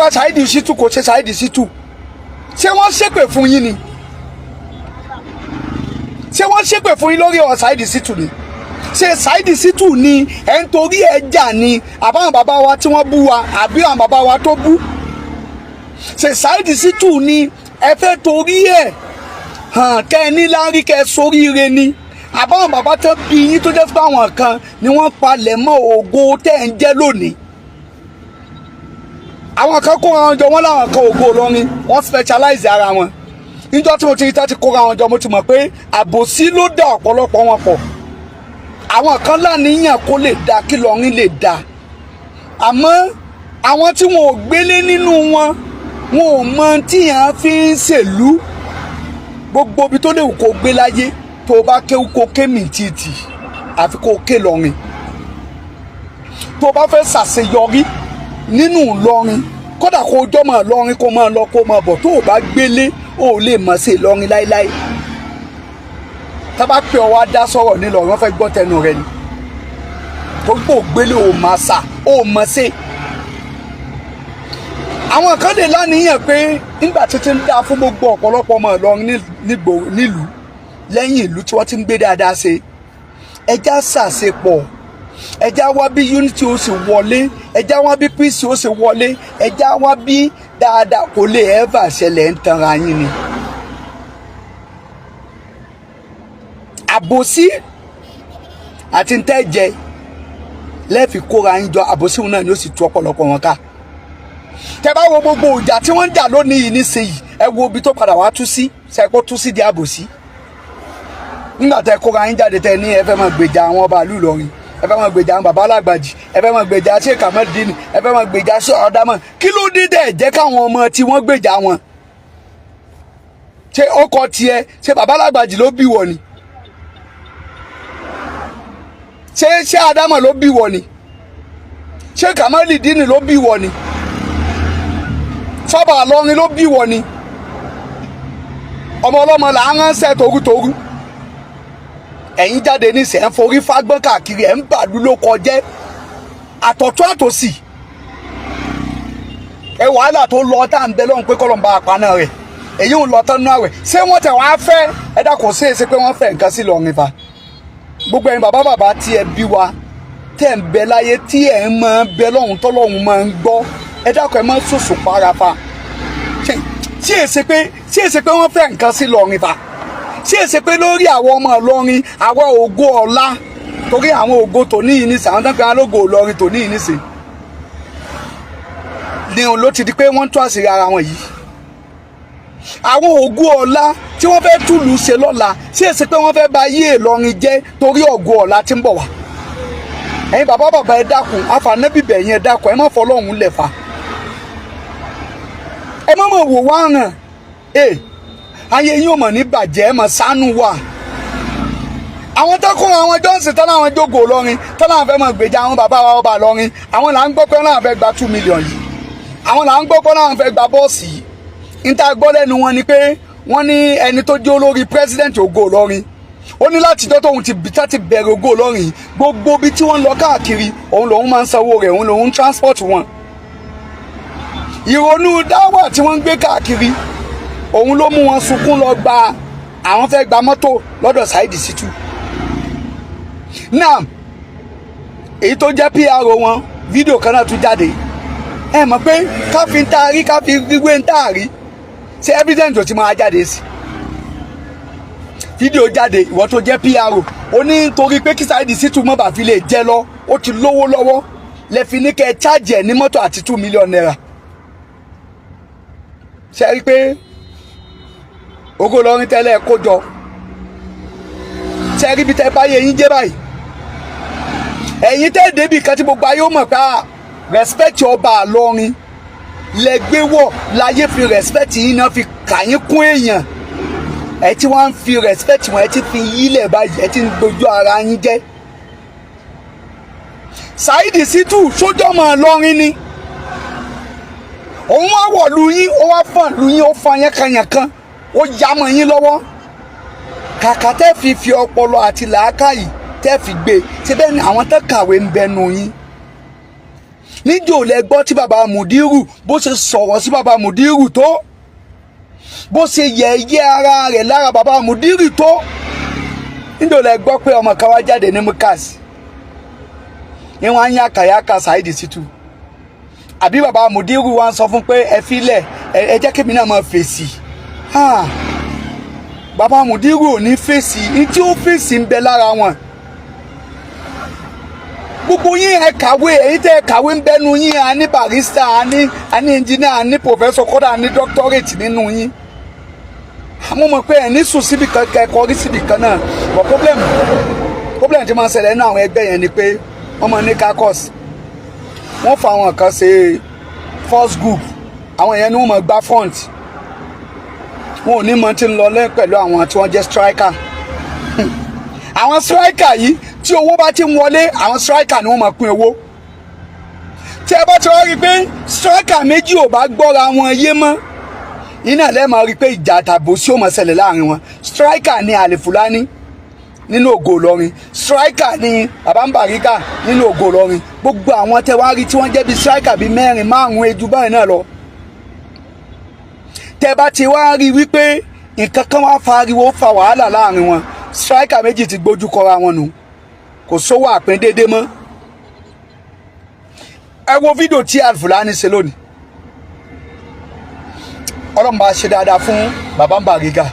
nípa Saheed Shittu kò ṣe Saheed Shittu ṣé wọ́n ṣépè fún yín ni ṣé wọ́n ṣépè fún yín lórí ọ̀rọ̀ Saheed Shittu ni ṣé Saheed Shittu ni ẹ̀ ń torí ẹ̀ jà ni àbáwọn bàbá wa tí wọ́n bú wa àbí àwọn bàbá wa tó bú ṣé Saheed Shittu ni ẹ fẹ́ torí ẹ̀ hàn kẹ́ ẹ ní láárí kẹ́ ẹ soríire ni àbáwọn bàbá tó bí yín tó jẹ́ fún àwọn kan ni wọ́n palẹ̀ mọ́ ògo tẹ́ ń jẹ́ lónìí àwọn kan kóra wọn jọ wọn láwọn kan ògo Ìlọrin wọ́n specialize ara wọn níjọ́ tí mo ti rí tá ti kóra wọn jọ mo ti mọ̀ pé àbòsí ló dá ọ̀pọ̀lọpọ̀ wọn pọ̀ àwọn kan láníyàn kó lè dá kí Ìlọrin lè dá àmọ́ àwọn tí wọn ò gbélé nínú wọn wọn ò mọ tí yàn fi ń ṣèlú gbogbo ibi tó léwu kó gbé láyé tó o bá kéwu kó ké mìtìtì àfi kó ké Ìlọrin tó o bá fẹ́ ṣàṣeyọrí nínú Ìlọrin kódà kó o jọ́ mọ̀ Ìlọrin kó máa lọ kó máa bọ̀ tó o bá gbélé o ò lè mọ̀ sí Ìlọrin láéláé tá bá pè ọ wá dá sọ̀rọ̀ nílọrin wọ́n fẹ́ gbọ́ tẹnu rẹ ni torí pé o gbélé o máa sà o mọ̀ sí àwọn kan lè láníyàn pé nígbà títí ń dá fún gbogbo ọ̀pọ̀lọpọ̀ ọmọ Ìlọrin nílùú lẹ́yìn ìlú tí wọ́n ti ń gbé dáadáa ṣe ẹja ṣàṣepọ̀ ẹja wá bí unity ó sì wọlé ẹja wá bí peace ó sì wọlé ẹja wá bí dáadáa kò lè ever ṣẹlẹ̀ ń tanra yín ni. àbòsí àti ntẹ́jẹ lẹ́ẹ̀fì kóra yín jọ àbòsí náà ni ó sì tú ọ̀pọ̀lọpọ̀ wọn ká tẹ bá wo gbogbo ìjà tí wọ́n ń jà lónìí yìí nísìnyí ẹ wo ibi tó padà wá tú sí ṣẹ́kó tú sí di àbòsí nígbà tẹ kóra yín jáde tẹ ní ẹ fẹ́ máa gbèjà àwọn ọba ìlú Ìlọrin ẹ fẹ́ máa gbèjà àwọn bàbá alágbàjì ẹ fẹ́ máa gbèjà Sheikh Ahmed-Dini ẹ fẹ́ máa gbèjà sí ọ̀dàmọ̀ kí ló dé dẹ̀ jẹ́ káwọn ọmọ tí wọ́n gbèjà wọn ṣé ọkọ tiẹ̀ ṣé bàbá alágbàjì ló bí wọ ni ṣé Ádámọ̀ ló bí wọ ni Sheikh Ahmed-Dini ló bí wọ ni sọ́bà Ìlọrin ló bí wọ ni ọmọ ọlọ́mọ là ń ránṣẹ́ torútorú ẹ̀yin jáde ní sẹ́ ń forí fágbọ́n káàkiri ẹ̀ ń bàlú ló kọjẹ́ àtọ̀tún àtòsì ẹ wàhálà tó lọ tá à ń bẹ lọ́hùn pé kọ́lọ́mbà àpáná rẹ̀ èyí ń lọ tán náà rẹ̀ ṣé wọ́n tẹ̀ wá fẹ́ ẹ dákun sí èsì pé wọ́n fẹ́ nǹkan sí Ìlọrin fa gbogbo ẹ̀yin bàbá tí ẹ bí wa tẹ̀ ń bẹ láyé tí ẹ̀ ń máa bẹ lọ́hùn tọ́lọ́hùn máa ń gbọ́ ẹ dákun ẹ máa sòsò parafa tí èsì pé wọ́n fẹ́ nǹkan sí Ìlọrin fa tí èsì pé lórí àwọn ọmọ Ìlọrin àwọn ògo ọ̀la torí àwọn ògo tòní yìí nísìn àwọn tó ń pè alógo Ìlọrin tòní yìí nísìn ni òun ló ti di pé wọ́n ń tú àṣírí ara wọn yìí àwọn ògo ọ̀la tí wọ́n fẹ́ túlù ṣe lọ́la tí èsì pé wọ́n fẹ́ bà yé Ìlọrin jẹ́ torí ògo ọ̀la tí ń bọ̀ wá ẹ̀yin bàbá ẹ dákun àfànẹ́bìbẹ̀ yẹn ẹ dákun ẹ má fọlọ́hún lẹ̀ fa ẹ má mọ̀ wò wá hàn ayé yín ò mọ̀ ní bàjẹ́ ẹ mọ̀ sánú wà àwọn tó kún àwọn Johnson tán láwọn jókòó Ìlọrin tán láwọn fẹ́ mọ̀ gbèjà àwọn bàbá wa ọba Ìlọrin àwọn là ń gbọ́ pé láwọn fẹ́ gba 2 million yìí àwọn là ń gbọ́ pé láwọn fẹ́ gba bọ́ọ̀sì yìí níta gbọ́ lẹ́nu wọn ni pé wọ́n ní ẹni tó jẹ́ olórí president Ògo Ìlọrin ó ní látijọ́ tóun ti bẹ̀rẹ̀ Ògo Ìlọrin gbogbo ibi tí wọ́n lọ káàkiri òun lòun máa ń sanwó rẹ̀ òun lòun transport wọn ìrònú dáwà tí wọ́n ń gbé káàkiri òun ló mú wọn sunkún lọ gba àwọn fẹ́ gba mọ́tò lọ́dọ̀ Saheed Shittu náà èyí tó jẹ́ PRO wọn fídíò kan náà tún jáde ẹ mọ̀ pé káfí ń taari káfí gbígbé ń taari ṣé evidence ò ti máa jáde sí fídíò jáde ìwọ tó jẹ́ PRO ó ní nítorí pé kí Saheed Shittu mọ́ bá fi lè jẹ́ lọ ó ti lówó lọ́wọ́ lẹ́fi ní kẹ́ ẹ chájì ẹ̀ ní mọ́tò àti 2 million naira ṣe rí pé Ògo Ìlọrin tẹ́lẹ̀ kó jọ ṣe rí bí tẹ́ báyé yín jẹ́ báyìí ẹ̀yin tẹ́ débì kan tí gbogbo ayé ó mọ̀ pé respect ọba Ìlọrin lẹ́gbẹ́wọ̀ láyé fi respect yín náà fi kà yín kún èèyàn ẹ tí wọ́n ń fi respect wọn ẹ ti fi yílẹ̀ báyìí ẹ ti ń dojú ara yín jẹ́ Saheed Shittu sójọ́mọ Ìlọrin ni òun wá wọ̀ lu yín ó wá fàn lu yín ó fan yánkan ó yàmọ̀ yín lọ́wọ́ kàkà tẹ́ fi ọpọlọ àti làákàyè tẹ́ fi gbé ṣe bẹ́ẹ̀ ni àwọn tó kàwé ń bẹnu yín níjó lẹ gbọ́ tí bàbá Mudiru bó ṣe sọ̀rọ̀ sí bàbá Mudiru tó, bó ṣe yẹ̀yẹ́ ara rẹ̀ lára bàbá Mudiru tó. Níjó lẹ gbọ́ pé ọmọ kan wá jáde ní Mukas ní wọ́n á yá kàyákà Saheed Shittu, àbí bàbá Mudiru wá ń sọ fún pé ẹ filẹ̀ ẹ jẹ́ kí mi náà máa fèsì. Bàbá Mudiru ò ní fèsì, ní tí ó fèsì ń bẹ lára wọn. Gbogbo yín ẹ kàwé, èyí tẹ́ ẹ kàwé ń bẹnu yín, a ní barista, a ní engineer, a ní professor, kódà a ní doctorate nínú yín. Àmọ́ mọ̀ pé ẹ̀ ní sùn síbi kan kẹ́kọ̀ọ́ rí síbi kan náà. But problem tí máa ń ṣẹlẹ̀ nínú àwọn ẹgbẹ́ yẹn ni pé wọ́n máa ní caucus. Wọ́n fa àwọn kan ṣe first group, àwọn yẹn ni wọ́n máa gbá front. Wọn ò ní mọ̀ tí ń lọ lẹ́yìn pẹ̀lú àwọn tí wọ́n jẹ́ striker. Àwọn striker yìí tí owó bá ti ń wọlé, àwọn striker ni wọ́n máa pín owó. Tí ẹ bá ti wá rí pé striker méjì ò bá gbọ́ra wọn yé mọ́, iná lẹ́ẹ̀ máa rí pé ìjà àtàbòsí ò máa ṣẹlẹ̀ láàrin wọn. Striker ni Alifulani nínú Ògo Ìlọrin, striker ni Abubakr nínú Ògo Ìlọrin. Gbogbo àwọn tẹ wá rí tí wọ́n jẹ́ bí striker bí mẹ́rin márùn-ún ejú báyìí náà lọ. Tẹ bá ti wá rí wípé nǹkan kan wá fariwo fa wàhálà láàrin wọn, striker méjì ti gbójú kọra wọn nù, kò sówó àpín déédé mọ́. Ẹ wo fídíò tí Alifulani ṣe lónìí. Ọlọ́run bá ṣe dáadáa fún bàbá Bariga,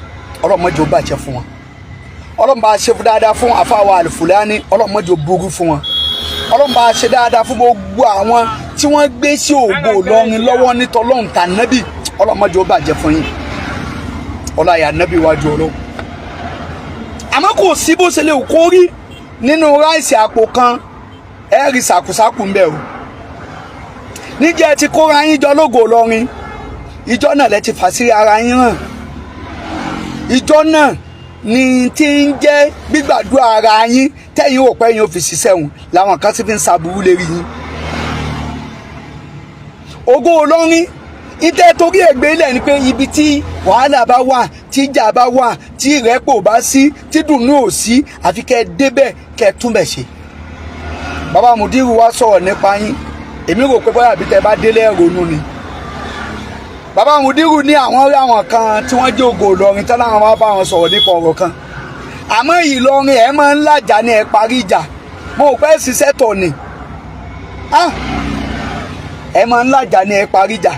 Ọlọ́run má jẹ́ ó bàjẹ́ fún wọn. Ọlọ́run bá ṣe dáadáa fún àfáwà Alifulani, Ọlọ́run má jẹ́ ó burú fún wọn. Ọlọ́run bá ṣe dáadáa fún gbogbo àwọn tí wọ́n gbé sí Ògo Ìlọrin lọ́wọ́ ní tọlọ́run tànábì, Ọlọ́run má jẹ́ ó bàjẹ́ fún yín. Ọláyà nábì wájú Ọlọ́run. Àmọ́ kò sí bó ṣe lè kó rí nínú ráìsì àpò kan, ẹ rí sàkúsàkù ń bẹ o. Níjẹ́ ti kóra yín jọ lógo Ìlọrin, ìjọ náà lẹ ti fà sí ara yín hàn. Ìjọ náà ni tí ń jẹ́ gbígbàdúrà ara yín tẹ́yìn ò pẹ́ yín ò fi ṣiṣẹ́ wọn làwọn kan sì fi ń ṣàbùrú lérí yín. Ògo Ìlọrin ìtẹ́ torí ẹgbẹ́ ilẹ̀ ni pé ibi tí wàhálà bá wà, tí ìjà bá wà, tí ìrẹ́pọ̀ bá sí, tí dùnnú ò sí, àfi kẹ́ débẹ̀ kẹ́ túnbẹ̀ ṣe. Bàbá Mudiru wá sọ̀rọ̀ nípa yín, èmi rò pé bóyá àbí tẹ́ bá délé ronú ni. Bàbá Mudiru ní àwọn rí àwọn kan tí wọ́n jẹ́ Ògo Ìlọrin tán láwọn wá bá wọn sọ̀rọ̀ nípa ọ̀rọ̀ kan. Àmọ́ Ìlọrin ẹ̀ máa ń làjà ní ẹ̀ parí ìjà. Mo ò pẹ́ ṣiṣẹ́ tọ̀ ni. Ẹ̀ máa ń làjà ní ẹ̀ parí ìjà.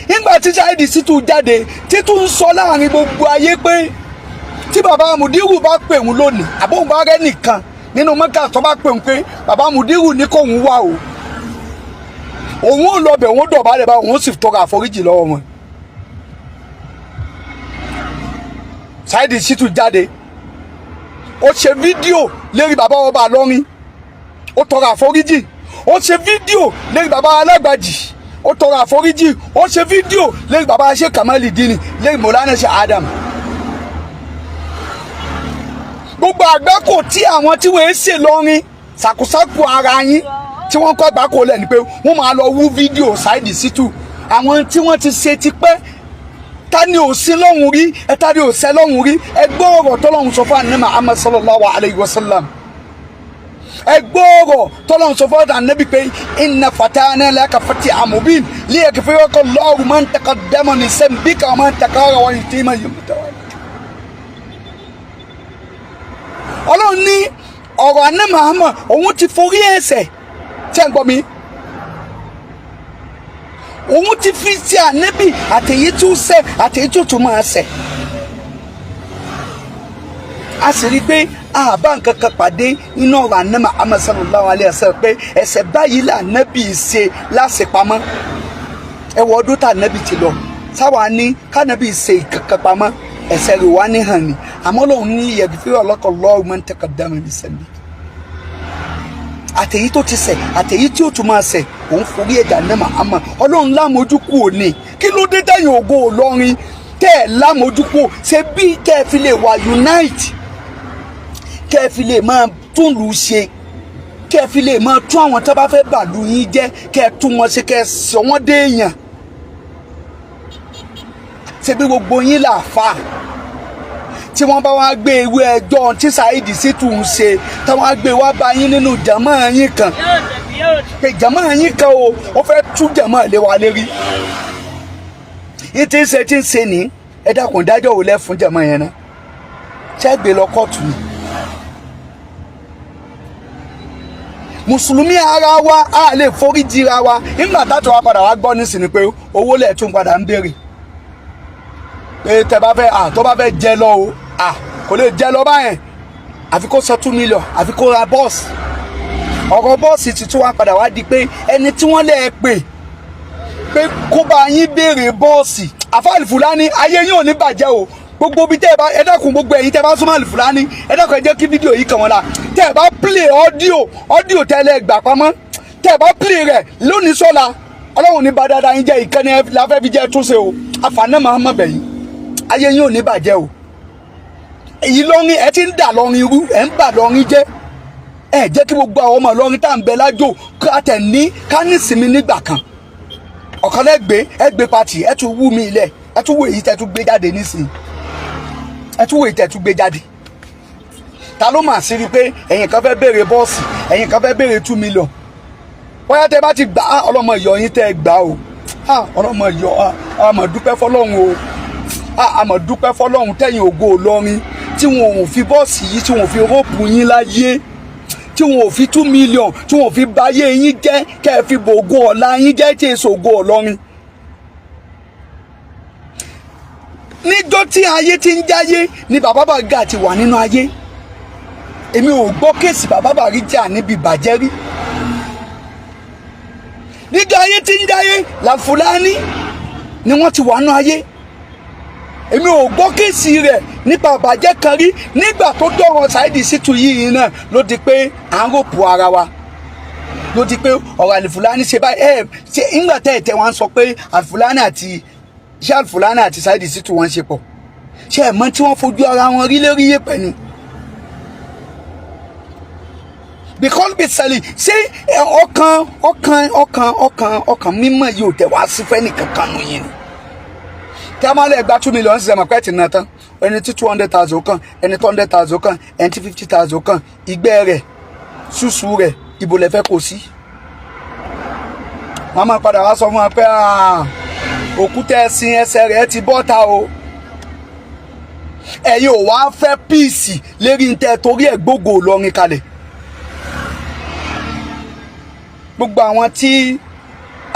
Nígbà tí Saheed Shittu jáde, títún ń sọ láàrin gbogbo ayé pé tí bàbá Mudiru bá pè òun lónìí, àbóhùn bá rẹ́ nìkan nínú Mẹ́kà tó bá pè òun pé bàbá Mudiru ní kóun wá o. Òun ò lọ bẹ̀, òun dọ̀bálẹ̀ bá òun sì tọrọ àforíjì lọ́wọ́ wọn. Saheed Shittu jáde, ó ṣe fídíò lérí bàbá ọba Ìlọrin, ó tọrọ àforíjì. Ó ṣe fídíò lérí bàbá Alágbàjì, ó tọrọ àforíjì. Ó ṣe fídíò lérí bàbá Sheikh Kamalidini, lérí Mọ̀lánà Sheikh Adam. Gbogbo àgbákò tí àwọn tí wọ́n ń ṣe lọ́rin ṣàkóṣàkó ara yín tí wọ́n kọ́ àgbákò lẹ̀ ni pé wọ́n máa lọ wú fídíò Saheed Shittu àwọn tí wọ́n ti ṣe ti pẹ́. Ta ni ò sí lọ́hùn rí, ẹ ta ni ò sẹ́ lọ́hùn rí. Ẹ gbọ́ ọ̀rọ̀ tọ́lọ́hùn sọ fún Ànábì Muhammad sallallahu alayhi wa sallam. Ẹ gbọ́ ọ̀rọ̀ tọ́lọ́hùn sọ fún Ànábì pé inna fatahna laka fathan mubin liyaghfiraka Allahu ma taqaddama min dhanbika wa ma ta'akhkhara wa yutimma ni'matahu. Ọlọ́run ní ọ̀rọ̀ Ànábì Muhammad òun ti forí ẹ̀ṣẹ̀ tí ẹ ń gbọ́ mi. Òun ti fi sí Ànábì àtẹ̀yí tó ṣẹ̀ àtẹ̀yí tó tún máa ṣẹ̀. A sì rí i pé àbá nǹkan kan pàdé nínú ọ̀rọ̀ Ànábì Muhammad sallallahu alayhi wa sallam pé ẹ̀ṣẹ̀ báyìí là Ànábì ṣe láṣepamọ́. Ẹ wọ ọdún tá Ànábì ti lọ, sáwa ní k'Ànábì ṣe ìkankan pamọ́, ẹ̀ṣẹ̀ rẹ̀ wá ní hàn ní. Àmọ́ lòun ní yaghfiru laka Allahu ma taqaddama min dhanbika. Àtẹ̀yí tó ti ṣẹ̀ àtẹ̀yí tí ó tún máa ṣẹ̀ òun forí ẹ̀dá Ànábì Muhammad. Ọlọ́run lámójúkú òní kí ló dé tẹ̀yìn Ògo Ìlọrin tẹ́ ẹ̀ lámójúkú ṣe bí kẹ́ ẹ fi lè wà unite, kẹ́ ẹ fi lè máa tún lù ú ṣe, kẹ́ ẹ fi lè máa tún àwọn tó bá fẹ́ bàlú yín jẹ́, kẹ́ ẹ tún wọn ṣe, kẹ́ ẹ sọ wọ́n dé èèyàn. Ṣé bí gbogbo yín là fà tí wọ́n bá wá gbé ìwé ẹjọ́ tí Saheed Shittu ń ṣe tí wọ́n á gbé wá bá yín nínú jàmáà yín kan pé jàmáà yín kan o ó fẹ́ tú jàmáà lé wa lérí yìí tí ń ṣe ní ẹ dákun dájọ́ wò lẹ́ fún jàmáà yẹn náà ṣé gbé lọ kóòtù ni mùsùlùmí ara wa a lè forí jìra wa nígbà táwọn wa padà wá gbọ́ nísìnyí pé owó lẹ̀ tún padà ń béèrè pé tẹ bá fẹ́ tó bá fẹ́ jẹ lọ o kò lè jẹ lọ báyẹn àfi kó sọ 2 million àfi kó ra bọ́ọ̀sì ọ̀rọ̀ bọ́ọ̀sì tuntun wa padà wá di pé ẹni tí wọ́n lè pé kó bá yín béèrè bọ́ọ̀sì àfáàlì fúlàní ayé yín ò ní bàjẹ́ o gbogbo bí tẹ́ ẹ bá ẹ dákun gbogbo ẹ̀yin tẹ́ bá súnmọ́ àlì fúlàní ẹ dákun ẹ jẹ́ kí fídíò yìí kàn wọ́n la tẹ́ ẹ bá play ọ́díò tẹ́lẹ̀ gbà pamọ́ tẹ́ ẹ bá play rẹ̀ lónìí sọ́la ọlọ́run ní bá dáadáa yín jẹ́ ìkànnì láfẹ́ fi jẹ́ túnṣe o àfààní Muhammad bẹ̀yìn ayé yín ò ní bàjẹ́ o èyí lọ́rin ẹ ti ń dà lọ́rin irú ẹ ń bà lọ́rin jẹ́ ẹ jẹ́ kí gbogbo àwọn ọmọ lọ́rin tá à ń bẹ lájò ká ní ìsinmi nígbà kan ọ̀kan ẹgbẹ́ pati ẹ tún wú mi ilẹ̀ ẹ tún wú èyí tẹ́ tún gbé jáde nísìnyí ẹ tún wò ìtẹ̀tún gbé jáde ta ló mà sí rí pé ẹ̀yin kan fẹ́ béèrè bọ́ọ̀sì ẹ̀yin kan fẹ́ béèrè 2 million bóyá tẹ bá ti gbà ọlọ́mọ ìyọ yín tẹ́ gbà o ọlọ́mọ ìyọ àmọ̀ dúpẹ́ fọlọ́run o àmọ̀ dúpẹ́ fọlọ́run tẹ̀yìn Ògo Ìlọrin tí wọn ò fi bọ́ọ̀sì yìí tí wọn ò fi róòpù yín láyé tí wọn ò fi 2 million tí wọn ò fi báyé yín jẹ́ kẹ́ ẹ fi bògo ọ̀la yín jẹ́ tí èso Ògo Ìlọrin. níjọ́ tí ayé ti ń jáyé ni bàbá Bàrígà ti wà nínú ayé èmi ò gbọ́ kéèsì bàbá Bàrígà níbi ìbàjẹ́ rí níjọ́ ayé ti ń jáyé làfúlàní ni wọ́n ti wà nínú ayé èmi ò gbọ́ kéèsì rẹ̀ nípa ìbàjẹ́ kan rí nígbà tó dọ̀rọ̀ Saheed Shittu yìí náà ló di pé à ń rògbò ara wa ló di pé ọ̀rọ̀ àlìfúlàní ṣe báyìí ṣe ìgbà tẹ̀ wọ́n sọ pé àlìfúlàní àti ṣé àlìfúlàní àti Saheed Shittu wọ́n ṣe pọ̀ ṣé ẹ̀ mọ̀ tí wọ́n fojú ara wọn rí lérí yẹ̀pẹ̀ ni because basically ṣé ọkàn mímọ́ yìí ò tẹ̀ wá sí fẹ́ni kankan nù yín ni tí a máa lè gba 2 million ṣiṣẹ́ mọ̀ pé ti nà tán ẹni tí 200,000 kan ẹni 200,000 kan ẹni tí 50,000 kan ìgbẹ́ rẹ̀ ṣùṣù rẹ̀ ibo lẹ fẹ́ kó sí wọ́n máa padà wá sọ fún wa pé òkúta ẹ̀sìn ẹsẹ̀ rẹ̀ ti bọ́ta o ẹ̀yin ò wá fẹ́ píìsì lérí ń tẹ́ torí ẹ̀ Gbogbo Ìlọrin kalẹ̀ gbogbo àwọn tí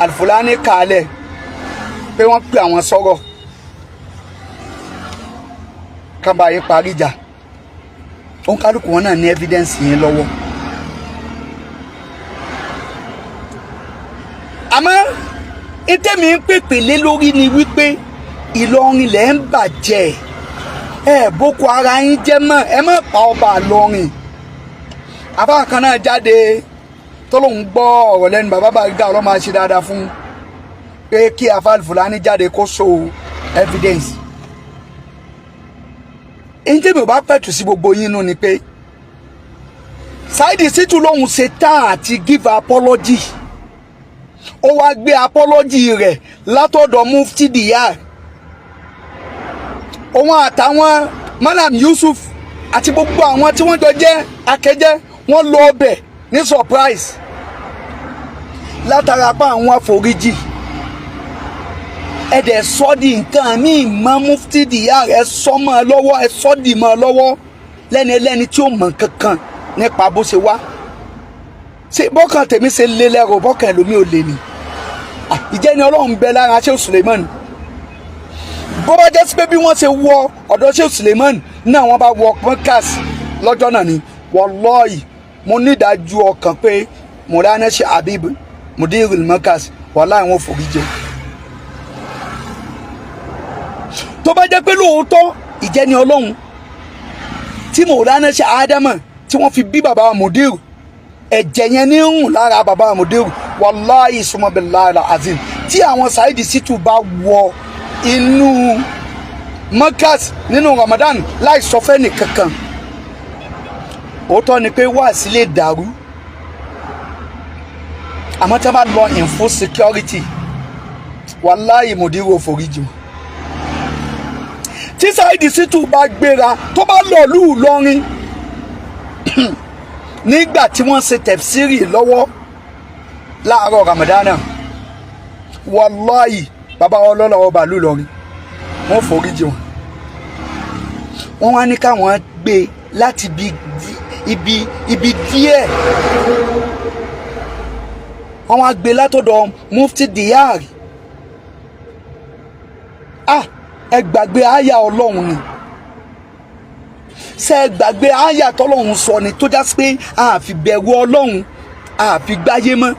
àlìfúlàní kalẹ̀ pé wọ́n pè àwọn sọ̀rọ̀ kán bá yín parí ìjà òun kálukú wọn náà ní evidence yẹn lọ́wọ́ àmọ́ ìtẹ́mi ń pèpè lé lórí ni wípé Ìlọrin lẹ̀ ń bàjẹ́ ẹ boko ara yín jẹ́ mọ́ ẹ má pa ọba Ìlọrin àbá kan náà jáde tó lóun gbọ́ ọ̀rọ̀ lẹ́nu bàbá Bàrígà ọlọ́mọ àṣẹ dáadáa fún pé kí àlìfúlàní jáde kó show evidence ìtẹ́mi ò bá pẹ̀tù sí gbogbo yín nù ni pé Saheed Shittu lóun ṣe tán àti give apology ó wá gbé apology rẹ̀ látọ̀dọ̀ Mufti Diyar òun àtàwọn Malam Yusuf àti gbogbo àwọn tí wọ́n jọ jẹ́ akẹjẹ́ wọ́n lọ ọbẹ̀ ní surprise látara pa àwọn àforíjì ẹ̀dẹ̀ sọ́ọ̀dì nǹkan míì mọ́ Mufti Diyar ẹ̀ sọ́ mọ́ ẹ lọ́wọ́ ẹ̀ sọ́ọ̀dì mọ́ ẹ lọ́wọ́ lẹ́ni tí ó mọ̀ kankan nípa bó ṣe wá ṣe bọ́kàn tèmi ṣe lé lẹ́rọ bọ́kàn ẹlòmíì ò lè ní ìjẹ́ni Ọlọ́run bẹ lára Sheikh Suleiman bó bá jẹ́ sí pé bí wọ́n ṣe wọ ọ̀dọ̀ Sheikh Suleiman náà wọ́n bá wọ podcast lọ́jọ́ náà ni wallahi mo ní ìdájú ọkàn pé Mọ̀lánà Sheikh Habib Mudirul Markaz wallahi wọn forí jẹ tó bá jẹ́ pé lóòótọ́ ìjẹ́ni Ọlọ́run tí Mọ̀lánà Sheikh Adama tí wọ́n fi bí bàbá Mudir ẹ̀jẹ̀ yẹn ní ń rùn lára bàbá Mudir wallahi summa billahi azim tí àwọn Saheed Shittu bá wọ inú Markaz nínú Ramadan láì sọ fẹ́ nìkankan òótọ́ ni pé wáàsí lè dàrú àmọ́ tí a bá lọ in full security wallahi Mudir ò foríjì wọn tí Saheed Shittu bá gbéra tó bá lọ lù Ìlọrin nígbà tí wọ́n ṣe tẹ̀fsírì lọ́wọ́ láàárọ̀ Ramadan wallahi bàbá ọlọ́lá ọba ìlú Ìlọrin wọ́n foríjì wọn wọ́n wá ní káwọn gbé láti ibi díẹ̀ wọ́n wá gbé látọ̀dọ̀ mufti Diyari ẹ gbàgbé àyà Ọlọ́run ni ṣé ẹ gbàgbé àyà tọ́lọ́run sọ ni tó já sí pé a fi bẹ̀rù Ọlọ́run a fi gbáyé mọ́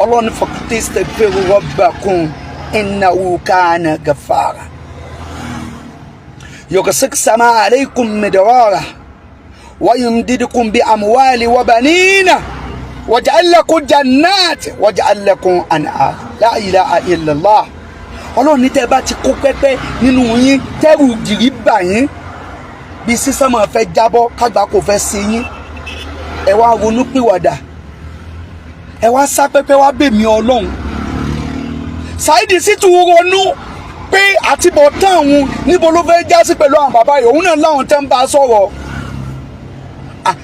Ọlọ́run fastaghfiru rabbakum innahu kana ghaffara يرسل السماء عليكم مدرارا ويمددكم بأموال وبنين وجعل لكم جنات وجعل لكم أنهار لا إله إلا الله Ọlọ́run ní tẹ́ bá ti kó pẹ́pẹ́ nínú yín tẹ́rù gìrì bà yín bí sísánmọ̀ fẹ́ jábọ́ kágbá kò fẹ́ sí yín ẹ wá ronú pìwàdà ẹ wá sá pẹ́pẹ́ wá bèmí Ọlọ́run Saheed Shittu ronú pé àtibọ̀tán òun níbo ló fẹ́ já sí pẹ̀lú àwọn bàbá yìí òun náà láwọn tẹ́ ń bá a sọ̀rọ̀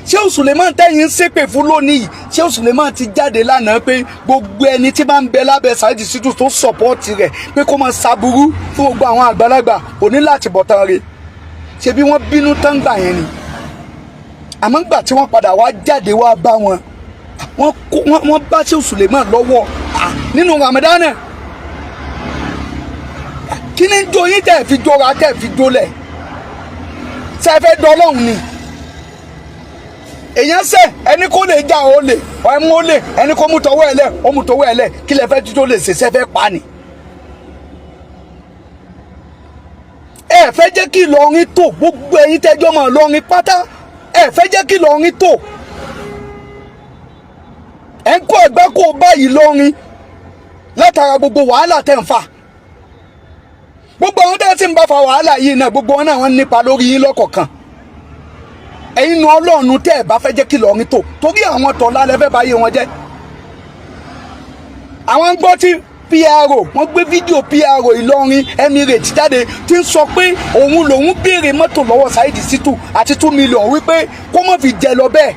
Sheikh Suleiman tẹ́yìn ń ṣépè fún lónìí Sheikh Suleiman ti jáde lánàá pé gbogbo ẹni tí bá ń bẹ lábẹ́ Saheed Shittu tó sọ̀pọ́ọ̀tì rẹ̀ pé kó máa ṣàbúrú fún gbogbo àwọn àgbàlagbà kò ní láti bọ̀tán rẹ̀ ṣebí wọ́n bínú tán gbà yẹn ni àmọ́ gbà tí wọ́n padà wá jáde wá bá wọn wọ́n bá Sheikh Suleiman lọ́wọ́ nínú Ramadan náà kí ni jó yín tẹ́ fi jóra tẹ́ fi jólẹ̀ ṣe fẹ́ dọ́lọ́hún ni èèyàn ṣe ẹni kó lè já o lè ọmọ ó lè ẹni kó mú tọwọ́ ẹ lẹ̀ ó mú tọwọ́ ẹ lẹ̀ kí lẹ fẹ́ jíjó lè ṣe fẹ́ pa ni. ẹ fẹ́ jẹ́ kí Ìlọrin tó gbogbo ẹ̀yin tẹ́jọ́ mọ́ Ìlọrin pátá ẹ fẹ́ jẹ́ kí Ìlọrin tó ẹ ń kó ẹgbẹ́ kó báyìí Ìlọrin látara gbogbo wàhálà tẹ̀ ń fà gbogbo àwọn tẹ́ ti ń bá fa wàhálà yìí náà gbogbo wọn náà wọ́n nípa lórí yín lọ́kọ̀ọ̀kan ẹ̀yin nu Ọlọ́run tẹ́ ẹ̀ bá fẹ́ jẹ́ kí Ìlọrin tó torí àwọn tọ̀lá lẹ́fẹ́ bá yé wọn jẹ́ àwọn ń gbọ́ tí PRO wọ́n gbé fídíò PRO Ìlọrin Emirates jáde tí ń sọ pé òun lòun béèrè mọ́tò lọ́wọ́ Saheed Shittu àti 2 million wípé kó má fi jẹ lọ bẹ́ẹ̀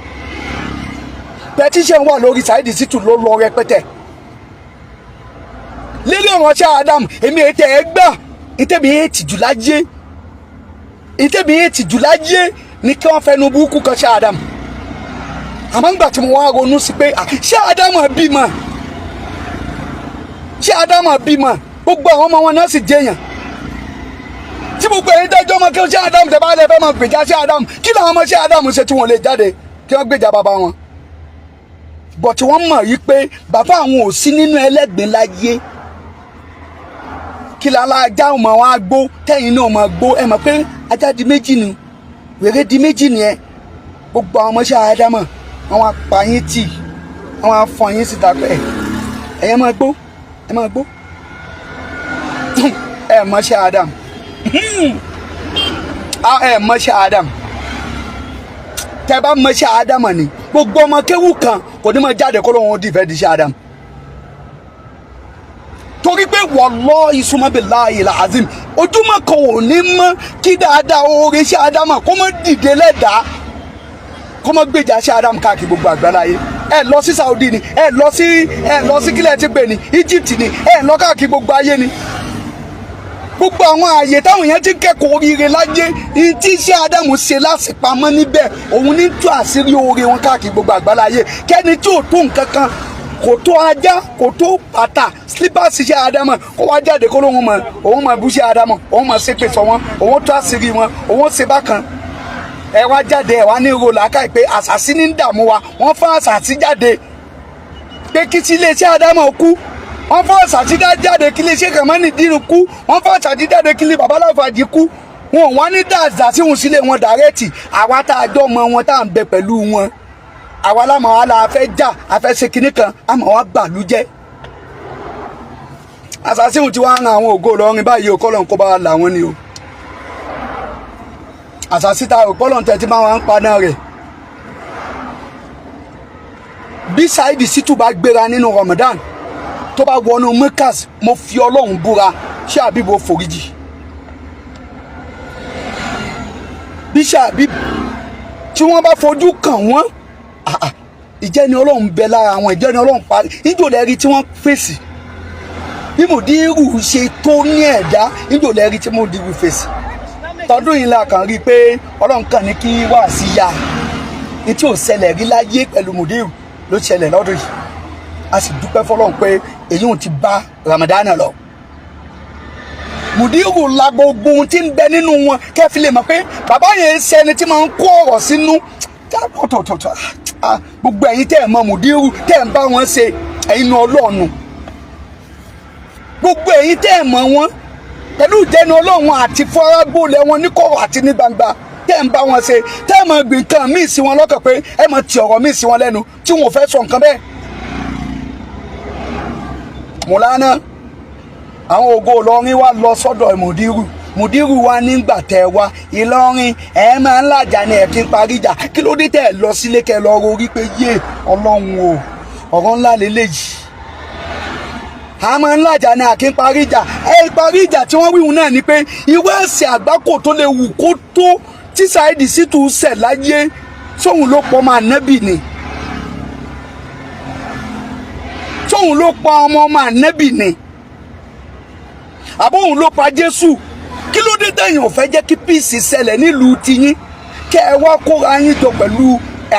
petition wà lórí Saheed Shittu ló lọ rẹpẹtẹ lílé ìránṣẹ́ Adam èmi ètè ẹ gbà ìtẹ̀bí ètì jù láyé ní kí wọ́n fẹnu burúkú kan ṣe Adam àmọ́ ńgbà tí mo wá ronú sí pé ṣé Adam bímọ gbogbo àwọn ọmọ wọn náà sì jẹyàn tí gbogbo ẹ̀yin tẹ́jọ́ ọmọ kí ṣé Adam tẹ́ bá lẹ́ fẹ́ máa gbèjà ṣé Adam kí làwọn ọmọ ṣé Adam ṣe tí wọ́n lè jáde kí wọ́n gbèjà bàbá wọn bọ̀ tí wọ́n mọ̀ yí pé bàbá àwọn ò sí nínú ẹlẹ́gbẹ̀ẹ́ láyé kí lálá ajá ọmọ wọn á gbó tẹ́yìn náà máa gbó ẹ mọ̀ pé ajá di méjì ni wèrè di méjì ni ẹ gbogbo àwọn ọmọọṣẹ́ Ádámọ̀ àwọn apààyàn tì àwọn afọyín síta pé ẹ̀yẹ máa gbó ẹ máa gbó ẹ mọṣẹ́ Ádámù ẹ mọṣẹ́ Ádámù tẹ́ bá mọṣẹ́ Ádámù ni gbogbo ọmọ kéwù kan kò ní máa jáde kó lóun ó dìfẹ́ di ṣẹ́ Ádámù torí pé wallahi summa billahi al-azim ojúmọ́ kan ò ní mọ́ kí dáadáa oore ṣe Ádámù kó mọ́ dìde lẹ́dàá kó mọ́ gbèjà ṣe Ádámù káàkiri gbogbo àgbáláyé ẹ lọ sí Saudi ni ẹ lọ sí kílẹ̀ ti pè ní Egypt ni ẹ lọ káàkiri gbogbo ayé ni gbogbo àwọn ààyè táwọn èèyàn ti kẹ́kọ̀ọ́ oríire láyé ní tí ṣe Ádámù ṣe lásìpamọ́ níbẹ̀ òun ní tú àṣírí oore wọn káàkiri gbogbo àgbáláyé kẹ́ni tí ò tó nǹkan kan kò tó ajá kò tó bàtà slippers ṣe Ádámù kó wá jáde kó lóun mọ òun mọ bú ṣe Ádámù òun mọ ṣépè sọ wọn òun tó àṣírí wọn òun ṣe bákan ẹ wá jáde ẹ wá ní ro làákàyè pé àṣàṣì ní dààmú wa wọ́n fún àṣàṣì jáde pé kí tí iléeṣẹ́ Ádámù kú wọ́n fún àṣàṣì jáde kí iléeṣẹ́ Kàmánì Dínú kú wọ́n fún àṣàṣì jáde kí ilé babaláfàjì kú wọn wá ní dáadáa sí wọn sílé wọn dàrẹ́tì àwa tá a jọ mọ wọn tá à ń bẹ pẹ̀lú wọn àwa lámọ̀ wa la fẹ́ jà afẹ́ ṣe kinní kan àmọ́ wa bàlú jẹ́ àṣàṣì wọn ti wá ran àwọn Ògo Ìlọrin báyìí o kọ́lọ̀ ń kó bá là wọ́n ni o àṣàṣì ta òpọ́lọ̀ tẹ̀ tí máa wá ń paná rẹ̀ bí Saheed Shittu bá gbéra nínú Ramadan tó bá wọnú Mekas mo fi Ọlọ́run búra ṣé àbíbo foríjì bí ṣàbí tí wọ́n bá fojú kàn wọ́n ìjẹni Ọlọ́run bẹ lára àwọn ìjẹni Ọlọ́run parí níjò lẹ́rí tí wọ́n fèsì bí Mudiru ṣe tó ní ẹ̀dá níjò lẹ́rí tí Mudiru fèsì tọdún yìí la kàn rí i pé Ọlọ́run kàn ní kí wá sí ya ní tí ò ṣẹlẹ̀ rí láyé pẹ̀lú Mudiru ló ṣẹlẹ̀ lọ́dún yìí a sì dúpẹ́ fọlọ́run pé èyí ò ti bá Ramadan lọ Mudiru la gbogbo ohun tí ń bẹ nínú wọn kẹfì lè mọ̀ pé bàbá yẹn ṣe ẹni tí máa ń kó ọ̀rọ̀ sínú gbogbo ẹ̀yin tẹ́ ẹ̀ mọ̀ Mudiru tẹ́ ẹ̀ ń bá wọn ṣe ẹ̀yin Ọlọ́run gbogbo ẹ̀yin tẹ́ ẹ̀ mọ̀ wọn pẹ̀lú ìjẹni Ọlọ́run àti fọ́rágbólẹ̀ wọn ní kọ̀rọ̀ àti ní gbangba tẹ́ ẹ̀ ń bá wọn ṣe tẹ́ ẹ̀ mọ̀ gbìn kan míì sí wọn lọ́kàn pé ẹ̀ mọ̀ ti ọ̀rọ̀ míì sí wọn lẹ́nu tí wọn ò fẹ́ sọ nǹkan bẹ́ẹ̀. Mùlánà àwọn Ògo Ìlọrin wa lọ sọ́dọ̀ Mudiru wa nígbà tẹ́ wá Ìlọrin ẹ máa ń làjà ní ẹ̀kí parí ìjà kí ló dé tẹ́ ẹ lọ sílé kẹ́ lọ rorí pé yé Ọlọ́run o ọ̀rọ̀ ńlá lélẹ́yìí a máa ń làjà ní àkí parí ìjà parí ìjà tí wọ́n wíwùn náà ni pé ìwé ẹ̀sìn àgbákò tó lè wù kó tó tí Saheed Shittu ṣẹ̀ láyé sóhun ló pọ̀ ọmọ ànábì ni sóhun ló pa ọmọ ànábì ni àbóhun ló pa Jésù kí ló dé tẹ̀yin ò fẹ́ jẹ́ kí píìsì ṣẹlẹ̀ nílùú tiyín kẹ́ ẹ wá kóra yín jọ pẹ̀lú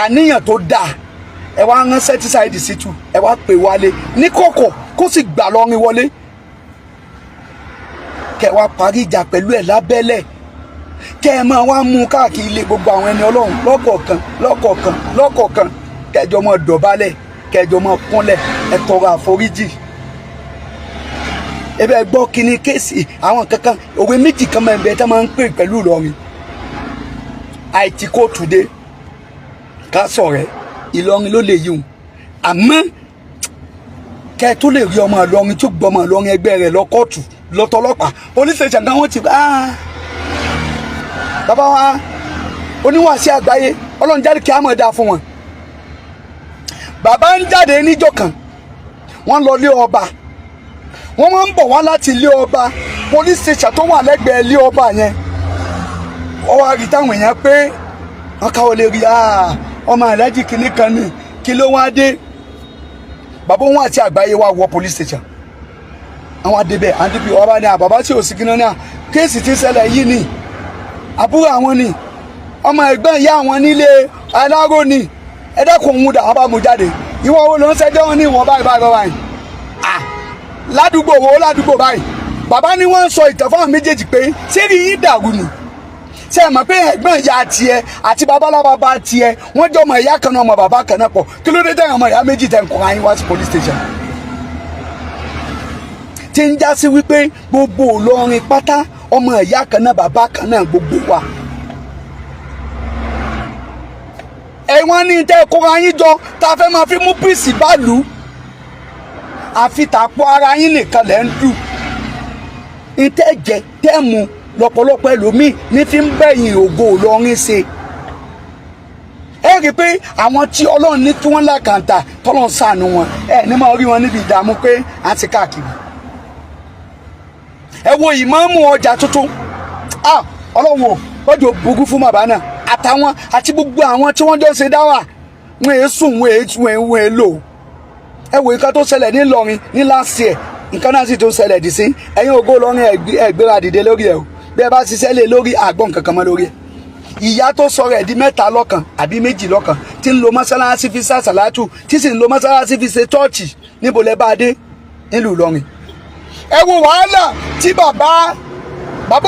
àníyàn tó dáa ẹ wá ránṣẹ́ tí Saheed Shittu ẹ wá pè wálé ní kọ̀kọ̀ kó sì gbà lọ́rin wọlé kẹ́ ẹ wá parí ìjà pẹ̀lú ẹ̀ lábẹ́lẹ̀ kẹ́ ẹ máa wá mú káàkiri ilé gbogbo àwọn ẹni Ọlọ́run lọ́kọ̀ọ̀kan kẹjọ máa dọ̀bálẹ̀ kẹjọ máa kúnlẹ̀ ẹ tọrọ àforíjì ebe gbọ́ kíní kéèsì àwọn kankan òwe méjì kan máa ń bẹ tá máa ń pè pẹ̀lú Ìlọrin àìtí kóòtù dé ká sọ̀rẹ́ Ìlọrin ló lè yíwùn àmọ́ kẹ́ ẹ tó lè rí ọmọ Ìlọrin tó gbọ́ ọmọ Ìlọrin ẹgbẹ́ rẹ̀ lọ kóòtù lọ́tọ́lọ́pàá police station kan wọ́n ti bàbá wa oníwàásí àgbáyé Ọlọ́run jáde kí á mọ̀ dáa fún wọn bàbá ń jáde níjọ́ kan wọ́n lọ lé ọba wọ́n máa ń bọ̀ wá láti ilé ọba police station tó wà lẹ́gbẹ̀ẹ́ ilé ọba yẹn wọ́n wá rí táwọn èèyàn pé wọ́n káwọ́ lè rí ọmọ aláàjì kìíní kan ní kí ló wá dé bàbá wọn àti àgbáyé wá wọ police station àwọn adébẹ̀ àdébí ọba ní àbàbá tí ò sí kíná ní kéèsì tí ń ṣẹlẹ̀ yìí ni àbúrò àwọn ni ọmọ ẹ̀gbọ́n ìyá àwọn nílé aláró ni ẹ̀dẹ́kùn òun dà wọ́n bá mú jáde ìwọ wo ló ń ṣẹjọ́ wọn ní ìwọ̀n báyìí ládùúgbò báyìí bàbá ni wọ́n ń sọ ìtàn fáwọn méjèèjì pé ṣé rí yín dàrú ni ṣé ẹ mọ̀ pé ẹ̀gbọ́n ìyá tiẹ̀ àti babalábàbá tiẹ̀ wọ́n jọ ọmọ ìyá kan náà ọmọ bàbá kan náà pọ̀ kí ló dé tẹ̀yìn ọmọ ìyá méjì tẹ̀ ń kọ́ ayé wá sí police station tí ń já sí wípé gbogbo Ìlọrin pátá ọmọ ìyá kan náà bàbá kan náà gbogbo wa ẹ̀wọ̀n ní tẹ́ kọ́ ayé jọ tá a fẹ́ máa fi mú píìsì bá lù ú àfi tàpọ̀ ara yín nìkan lẹ́ ń dù ìtẹ́jẹ tẹ́mu lọ́pọ̀lọpọ̀ ẹlòmíì ní fi ń bẹ̀yìn Ògo Ìlọrin ṣe ẹ rí i pé àwọn tí Ọlọ́run ní kí wọ́n lákàntà tọ́lọ́run ṣàánú wọn ẹ ní máa rí wọn níbi ìdààmú pé à ń ti káàkiri ẹ wo ìmáàmù ọjà tuntun Ọlọ́run ò lọ́jọ́ burú fún bàbá náà àtàwọn àti gbogbo àwọn tí wọ́n jọ ṣe dáwà wọn èé sùn wọn èé lò ẹ wo nǹkan tó ṣẹlẹ̀ ní Ìlọrin ní last year nǹkan náà sì tó ṣẹlẹ̀ dì sí ẹ̀yin Ògo Ìlọrin ẹ̀gbéra dìde lórí ẹ̀ o bí ẹ bá ṣiṣẹ́ lé lórí àgbọ̀n kankan mọ́ lórí ẹ̀ ìyá tó sọ rẹ̀ di mẹ́ta lọ́kàn àbí méjì lọ́kàn tí ń lo mọ́sálásí fi sàṣàlátù tí sì ń lo mọ́sálásí fi ṣe chọ́ọ̀chì níbo lẹ bá dé nílùú Ìlọrin ẹ wo wàhálà tí bàbá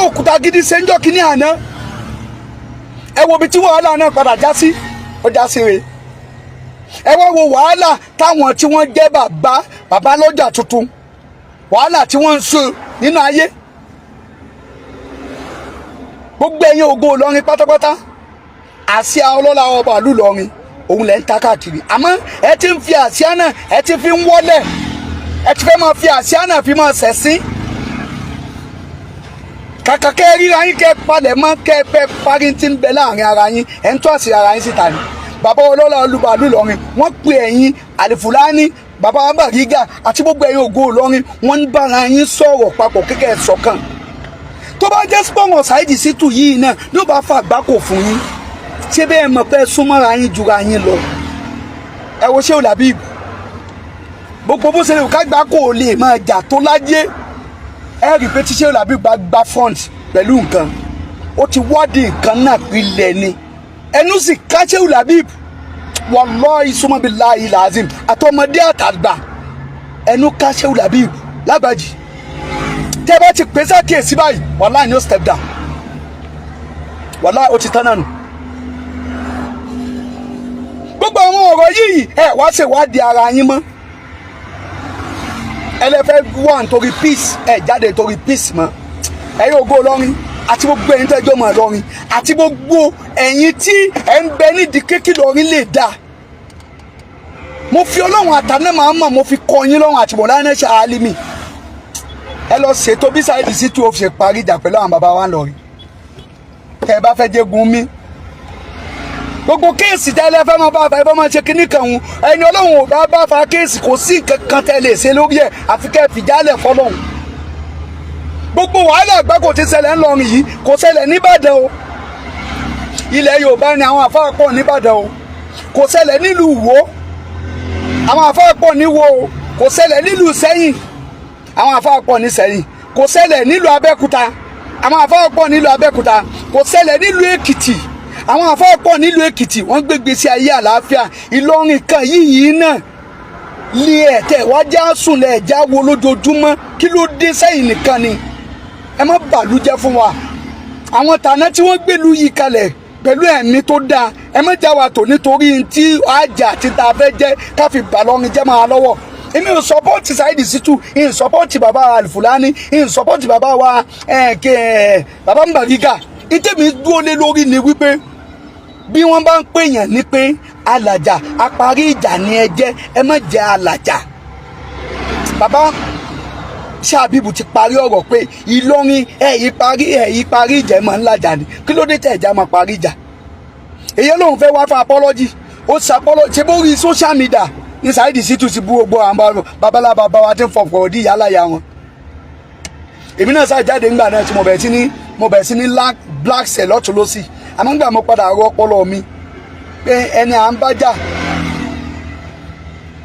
òkúta gidi ṣe ń jọ́ kínní àná ẹ wo ibi tí wàhálà náà padà já sí ó já sí re ẹ wá wo wàhálà táwọn tí wọ́n jẹ́ bàbá lọ́jà tuntun wàhálà tí wọ́n ń ṣe nínú ayé gbogbo ẹ̀yin Ògo Ìlọrin pátápátá àsíá ọlọ́lá ọba ìlú Ìlọrin òun lẹ́ ń ta káàkiri àmọ́ ẹ ti ń fi àsíá náà ẹ ti fi ń wọ́lẹ̀ ẹ ti fẹ́ máa fi àsíá náà fi máa ṣẹ̀sín kàkà kẹ́ ríra yín kẹ́ palẹ̀ mọ́ kẹ́ pẹ́ parí tí ń bẹ láàrin ara yín ẹ̀ ń tó àṣírí ara yín síta ni bàbá ọlọ́lá ọlùbà ìlú Ìlọrin wọ́n pe ẹ̀yin àlìfùlání bàbá Bàrígà àti gbogbo ẹ̀yin Ògo Ìlọrin wọ́n ń bára yín sọ̀rọ̀ papọ̀ kékeré ṣọ̀kan tó bá jẹ́ spọ́ngàn Saheed Shittu yìí náà ló bá fa àgbákò fún yín ṣé bẹ́ẹ̀ mọ̀ pé súnmọ́ra yín jura yín lọ ẹ wo ṣé o làbí gbogbo bó ṣe lè ká gbá kó lè máa jà tó láyé ẹ rí pé tí ṣé o làbí gba front pẹ̀lú nǹkan ó ti wádìí nǹkan náà pilẹ̀ ni ẹnu sì ká ṣé o làbí wallahi summa billahi lazim àtọmọdé àtàgbà ẹnu ká ṣé o làbí lágbàjì tẹ́ bá ti pèsè àkíyèsí báyìí wallahi ni ó step down wallahi ó ti tán náà nù. gbogbo àwọn ọ̀rọ̀ yìí ẹ wá ṣèwádìí ara yín mọ́ ẹ lè fẹ́ wà nítorí peace ẹ jáde nítorí peace mọ́ ẹ yóò Ògo Ìlọrin àti gbogbo ẹ̀yin tẹ́jọ́ mọ̀ Ìlọrin àti gbogbo ẹ̀yin tí ẹ ń bẹ nídìí kékeré Ìlọrin lè dà mo fi Ọlọ́run àtàná máa mọ̀ mo fi kọ́ yín lọ́rùn àti mọ̀lánà ṣe àálímì ẹ lọ ṣètò bí Saheed Shittu ó fi ṣe parí ìjà pẹ̀lú àwọn bàbá wa ńlọrin tẹ́ ẹ bá fẹ́ jẹ́gun mi gbogbo kéèsì tẹ́lẹ̀ fẹ́ máa bá fa ẹ fẹ́ máa ṣe kíní kan òun ẹni Ọlọ́run ò bá fa kéèsì kò sí nǹkan kan tẹ́ lè ṣe lórí ẹ̀ àfi kẹ́ ẹ fìjálẹ̀ fọlọ́run gbogbo wàhálà àgbà kò ti ṣẹlẹ̀ ńlọrin yìí kò ṣẹlẹ̀ níbàdàn o ilẹ̀ Yorùbá ni àwọn àfáà pọ̀ níbàdàn o kò ṣẹlẹ̀ nílùú Ìwó àwọn àfáà pọ̀ níwó o kò ṣẹlẹ̀ nílùú Ṣẹ́yìn àwọn àfáà pọ̀ ní Ṣẹ́yìn kò ṣẹlẹ̀ nílùú Abẹ́òkúta àwọn àfáà pọ̀ nílùú Abẹ́òkúta kò ṣẹlẹ̀ nílùú Èkìtì àwọn àfáà pọ̀ nílùú Èkìtì wọ́n gbégbé sí ayé àlàáfíà Ìlọrin kan yìí náà lé ẹ̀tẹ̀ wájà sùn lẹ́ẹ̀já wo lójoojúmọ́ kí ló dé sẹ́yìn nìkan ni ẹ má bàlújẹ́ fún wa àwọn tàná tí wọ́n gbèlú yìí kalẹ̀ pẹ̀lú ẹ̀mí tó dáa ẹ má já wa tò nítorí tí àjà àti tá a fẹ́ jẹ́ ká fi bàlọ́rin jẹ́ máa lọ́wọ́ èmi ò sọpọ́ọ̀tì Saheed Shittu ìn sọpọ́ọ̀tì bàbá Alfulani ìn sọpọ́ọ̀tì bàbá wa bàbá Mbariga ìtẹ̀mí dúró lé lórí ni wípé bí wọ́n bá ń pèèyàn ní pé alàjà aparí ìjà ni ẹ jẹ́ ẹ má jẹ́ alàjà bàbá Ṣàbíbù ti parí ọ̀rọ̀ pé Ìlọrin ẹ̀yí parí ìjà ẹ̀ máa ń làjà ni kí ló dé tẹ̀ ẹ̀já máa parí ìjà èyí lòun fẹ́ wá fún apology ó ṣàpọ́lọ́ ṣe bó rí social media ní Saheed Shittu ti bú gbogbo àwọn babalá bàbá wa tí ń fọ̀pọ̀ òdì ìyá láyà wọn èmi náà sáà jáde ńgbà náà tí mo bẹ̀rẹ̀ sí ní black cell lọ́tún lọ́sì àmọ́ ńgbà mo padà rọ ọpọlọ mi pé ẹni à ń bá jà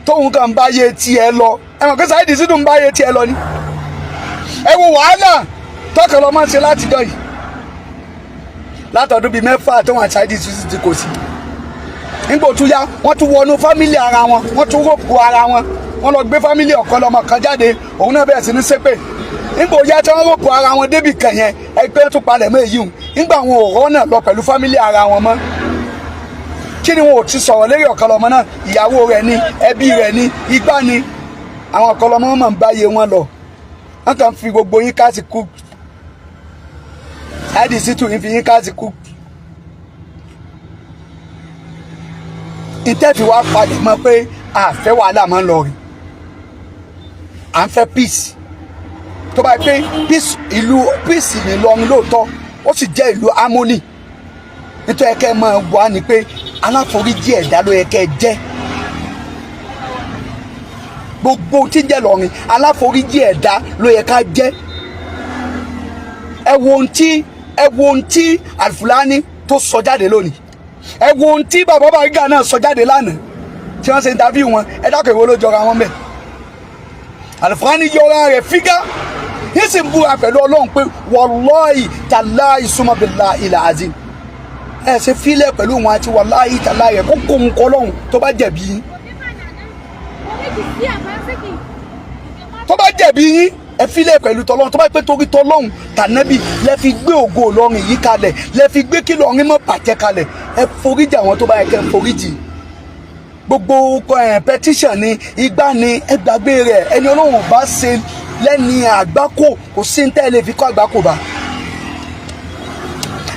tóun kàn ń bá yé tiẹ̀ lọ ẹ mọ̀ pé Saheed Shittu ń bá yé tiẹ̀ lọ ni ẹ wo wàhálà tọkàn lọ máa ń ṣe látijọ́ yìí látọdún bíi mẹ́fà tó wọn Saheed Shittu ti kò sí nígbà tó yá wọ́n tún wọnú fámìlì ara wọn wọ́n tún rògbò ara wọn wọ́n lọ gbé fámìlì ọ̀kan lọ́mọ kan jáde òun náà bẹ̀rẹ̀ sí ní ṣépè nígbà òyà tí wọ́n rògbò ara wọn débì kan yẹn ẹgbẹ́ tún palẹ̀ mọ́ èyí hùn nígbà àwọn òrọ́ náà lọ pẹ̀lú fámìlì ara wọn mọ́ kí ni wọn ò ti sọ̀rọ̀ lérí ọ̀kan lọ́mọ náà ìyàwó rẹ̀ ni ẹbí rẹ̀ ni igbá ni àwọn ọ̀kan lọ́mọ máa ń báyé wọn lọ wọ́n kàn fi gbogbo yín káàsì kú Saheed Shittu yín fi yín káàsì kú ìtẹ́fì wá padà mọ́ pé àfẹ́ wàhálà máa ń lọ rí à ń fẹ́ peace tó bá pé peace ìlú peace ní Ìlọrin lóòótọ́ ó sì jẹ́ ìlú harmony nítorí ẹ̀kẹ́ máa wà ní pé aláforíjì ẹ̀dá ló yẹ kẹ́ jẹ́ gbogbo tí ń jẹ́ Ìlọrin aláforíjì ẹ̀dá ló yẹ ká jẹ́ ẹ wo ohun tí Alfulani tó sọ jáde lónìí ẹ wo ohun tí bàbá Mbariga náà sọ jáde lánàá tí wọ́n ṣe interview wọn ẹ dákẹ́ ìwé ló jọra wọn bẹ́ẹ̀ Alfulani yọra rẹ̀ fígá yín sì ń búra pẹ̀lú Ọlọ́run pé wallahi tallahi summa billahi al-azim ẹ ṣe fílẹ̀ pẹ̀lú wọn àti wallahi tallahi rẹ̀ kó kó ń kọ́ lọ́hùn tó bá jẹ̀bi yín tó bá jẹ̀bi yín ẹ fílẹ̀ pẹ̀lú tọlọ́hun tó bá pẹ́ torí tọlọ́hun tànẹ́bì lẹ fi gbé Ògo Ìlọrin yìí kalẹ̀ lẹ fi gbé kí Ìlọrin mọ́ bàjẹ́ kalẹ̀ ẹ foríjì àwọn tó bá yẹ kẹ́ foríjì gbogbo petition ni igbá ni ẹ gbàgbé rẹ̀ ẹni Ọlọ́run bá ṣe lẹ́ni àgbákò kò sí ní tẹ́lẹ̀ fi kọ́ àgbákò bá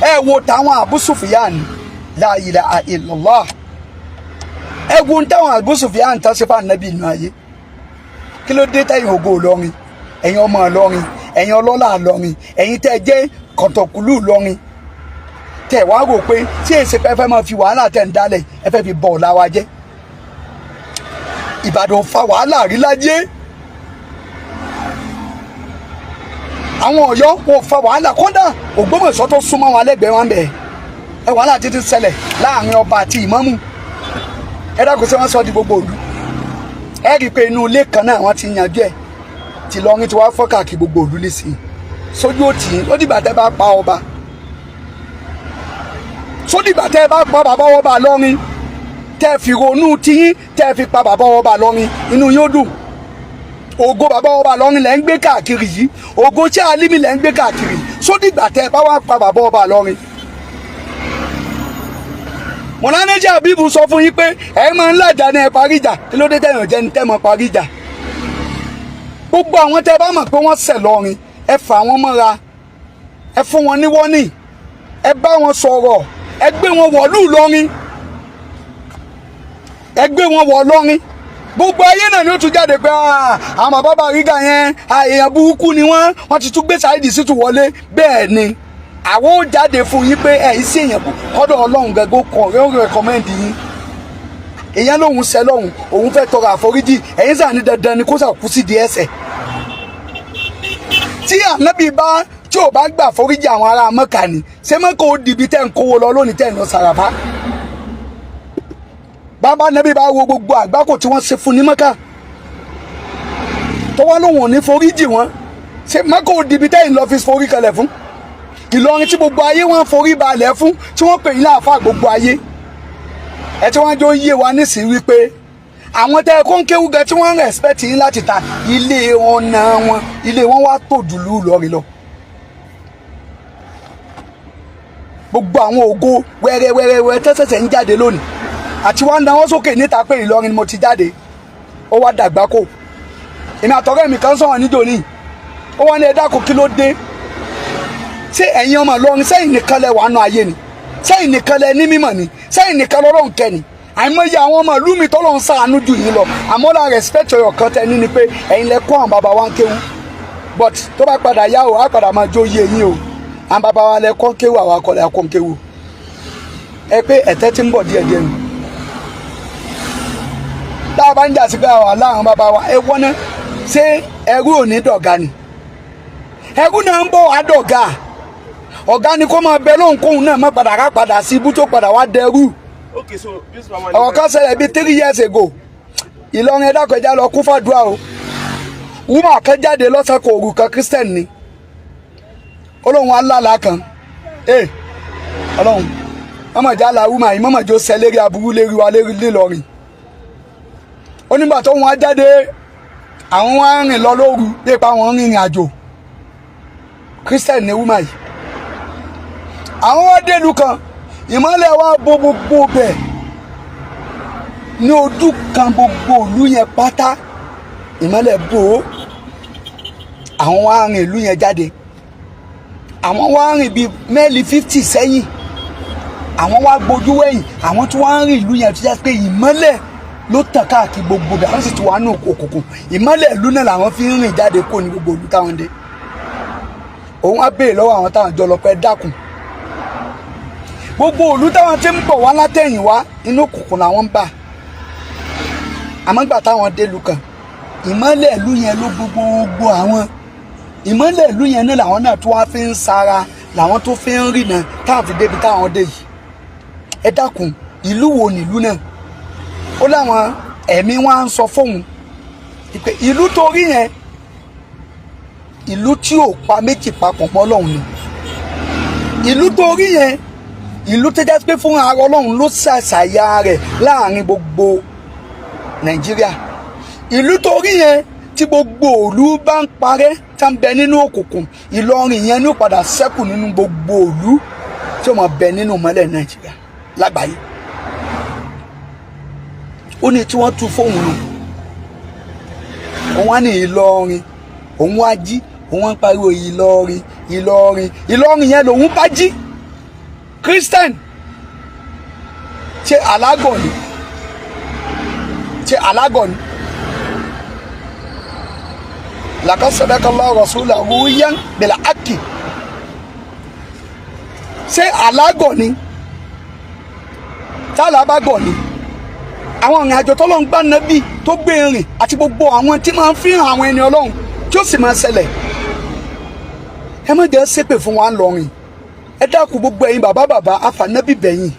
ẹ wo táwọn Abu Sufyan la ilaha illallah ẹ wo táwọn Abu Sufyan tán ṣe fún ànábì inú ayé kí ló dé tẹ̀yin Ògo Ìlọrin ẹ̀yin ọmọ Ìlọrin ẹ̀yin ọlọ́lá Ìlọrin ẹ̀yin tẹ́ jẹ́ kọ̀tọ̀kùlú Ìlọrin tẹ́ wá rò pé tí èsì pẹ́ fẹ́ máa fi wàhálà tẹ̀ ń dálẹ̀ ẹ fẹ́ fi bọ̀ ọ̀la wa jẹ́ Ìbàdàn fa wàhálà rí lájé àwọn Ọ̀yọ́ wọn fa wàhálà kódà Ògbómọ̀ṣọ́ tó súnmọ́ wọn lẹ́gbẹ̀ẹ́ wọn bẹ̀ ẹ wàhálà títí ṣẹlẹ̀ láàrin ọba àti ìmámù ẹ dákun ṣé wọ́n sọ di gbogbo ìlú ẹ rí i pé inú ilé kan náà wọ́n ti yanjú ẹ̀ tí Ìlọrin ti wá fọ́ káàkiri gbogbo ìlú nísìnyí sójú òtí ó dìgbà tẹ́ bá pa ọba sódìgbà tẹ́ bá pa bàbá ọba Ìlọrin tẹ́ fi ronú tiyín tẹ́ fi pa bàbá ọba Ìlọrin inú yóò dùn ògo bàbá ọba Ìlọrin lẹ́ ń gbé káàkiri yìí ògo tí Alimi lẹ́ ń gbé káàkiri sódìgbà tẹ́ bá wá pa bàbá ọba Ìlọrin. mọ̀lánéjà Habibu sọ fún yín pé ẹ máa ń lájà ní ẹ parí ìjà kí ló dé tẹ̀yàn jẹ́ ní tẹ́ mọ́ parí ìjà. gbogbo àwọn tẹ́ bá mọ̀ pé wọ́n ṣẹ̀ lọ́rin ẹ fà wọ́n mọ́ra ẹ fún wọn ní wọ́nì ẹ bá wọn sọ̀rọ̀ ẹ gbé wọn wọ̀lú Ìlọrin ẹ gbé wọn wọ̀ Ìlọrin gbogbo ayé náà ni ó tún jáde pé àwọn bàbá Bariga yẹn èèyàn burúkú ni wọ́n ti tún gbé Saheed Shittu wọlé bẹ́ẹ̀ ni àwọn ó jáde fún yín pé ẹ̀yin sí èèyàn kọ́dọ̀ Ọlọ́run gẹ́gẹ́ kọ̀ ó rẹ̀kọ́mẹ́ndì yín èèyàn lòun ṣẹ lọ́hùn òun fẹ́ tọrọ àforíjì ẹ̀yin sàn ní dandan ni kó sàkú sí di ẹsẹ̀ tí ànábì bá tí ò bá gbà foríjì àwọn ará Mẹ́kà ni ṣé Mẹ́kà ó dìbí tẹ́ ń kówó lọ lónìí tẹ́ ń lọ Sàràfá bàbá nẹ́bí bá wo gbogbo àgbákò tí wọ́n ṣe fún ní Mẹ́kà tó wá lóhùn ní foríjì wọn ṣé Mẹ́kà ó dìbí tẹ́ ń lọ fi forí kalẹ̀ fún Ìlọrin tí gbogbo ayé wọn forí balẹ̀ fún tí wọ́n pè ní àáfà gbogbo ayé ẹ tí wọ́n jọ yé wa nísìnyí wípé àwọn tẹ́ kó ń kéwú gan tí wọ́n ń rẹ̀spẹ̀tì yín láti ta ilé wọn wá tó dùlú Ìlọrin lọ. gbogbo àwọn ògo wẹ́rẹ́wẹ́rẹ́ tẹ́sẹ̀sẹ̀ ń jáde lónìí àti wọ́n náwó sókè níta pé Ìlọrin ni mo ti jáde ó wá dàgbà kó èmi àtọ̀rẹ́ mi kan sọ̀rọ̀ níjòní ó wá ní ẹ dákun kí ló dé ṣé ẹ̀yin ọmọ Ìlọrin sẹ́yìn nìkan lẹ wà nù ayé ni sẹ́yìn nìkan lẹ ní mímọ̀ ni sẹ́yìn nìkan lọ́rọ̀ ń kẹ́ ni àìmọye àwọn ọmọ ìlú mi tọ́lọ́ ń ṣàánú jù yín lọ àmọ́ la respect ọ̀yọ̀ kan tẹ ní ni pé ẹ̀yin lẹ kọ́ àwọn bàbá wa ń kéwú but tó bá padà yá o á padà máa jó yé yín o àwọn bàbá wa lẹ kọ́ kéwú àwọn akọ̀lẹ̀ akọ̀ kéwú ẹ pé ẹ̀tẹ́ ti ń bọ̀ díẹ̀díẹ̀ nù tá a bá ń jà sí pé àwọn aláwọn bàbá wa ẹ wọ́n ná ṣé ẹrú ò ní dọ̀gá ni ẹrú náà ń bọ̀ wá dọ̀gá ọ̀gá ni kó máa bẹ lóhunkóhun náà má padà ká padà sí ibú tó padà wá dẹrú. Okay, so this mama. ọ̀rọ̀ kan ṣẹlẹ̀ bíi 3 years ago Ìlọrin ẹ̀dá kọjá lọ kún fàdúrà o wúmọ̀ kan jáde lọ́sàkó òru kan Christian ni olóhùn aláàlá kan ọlọ́run mọ́mọ̀já la wúmọ̀ yìí mọ́mọ̀jó sẹ lérí aburú lérí wa lérí l'Ílọrin onígbà tó wọn jáde àwọn wá rìn lọ lóru lépa wọn rìnrìn àjò Christian ni wúmọ̀ yìí àwọn wá délùú kan ìmọ́lẹ̀ wa bo gbogbo bẹ̀ ní ojú kan gbogbo ìlú yẹn pátá ìmọ́lẹ̀ bò ó àwọn wá rìn ìlú yẹn jáde àwọn wá rìn bíi mẹ́ẹ̀lì 50 sẹ́yìn àwọn wá gbójú wẹ̀yìn àwọn tí wọ́n rìn ìlú yẹn tó jẹ́ pé ìmọ́lẹ̀ ló tàn káàkiri gbogbo bẹ̀ àwọn sì ti wà ní òkùnkùn ìmọ́lẹ̀ ìlú náà làwọn fi ń rìn jáde kó ní gbogbo ìlú táwọn dé òun á béèrè lọ́wọ́ àwọn táwọn jọ lọ pẹ́ dákun gbogbo òlú táwọn tí ń bọ̀ wá látẹ̀yìn wá inú òkùnkùn làwọn ń bà àmọ́ gbà táwọn délu kan ìmọ́lẹ̀ ìlú yẹn ló gbogbo àwọn ìmọ́lẹ̀ ìlú yẹn náà làwọn náà tó wá fi ń sara làwọn tó fi ń rìnà táwọn fi débi táwọn dé yìí ẹ dákun ìlú wo nílùú náà ó láwọn ẹ̀mí wọn ń sọ fóun pé ìlú tó rí yẹn ìlú tí ò pa méjì papọ̀ mọ́ Ọlọ́run ni ìlú tó rí yẹn ìlú tó jẹ́ pé fún ara Ọlọ́run ló ṣàṣàyà rẹ̀ láàrin gbogbo Nàìjíríà ìlú tó rí yẹn tí gbogbo ìlú bá ń parẹ́ tá ń bẹ nínú òkùnkùn Ìlọrin yẹn ní ó padà ṣẹ́kù nínú gbogbo ìlú tí ó máa bẹ nínú ìmọ́lẹ̀ Nàìjíríà lágbàáyé ó ní tí wọ́n tú fóun nù òun á ní Ìlọrin òun wá jí òun wá ń pariwo Ìlọrin Ìlọrin Ìlọrin yẹn lòun bá jí Christian ṣe alágọ̀ ni laqad sadaqa Allahu rasulahu yan bil haqqi ṣe alágọ̀ ni tálà bá gọ̀ ni àwọn ìrìn àjò tọ́lọ́run gbá nábì tó gbé rìn àti gbogbo àwọn tí máa ń fi hàn àwọn ẹni Ọlọ́run tí ó sì máa ṣẹlẹ̀ ẹ má jẹ́ ṣépè fún wa ńlọrin ẹ dákun gbogbo ẹ̀yin bàbá àfànábì bẹ̀yìn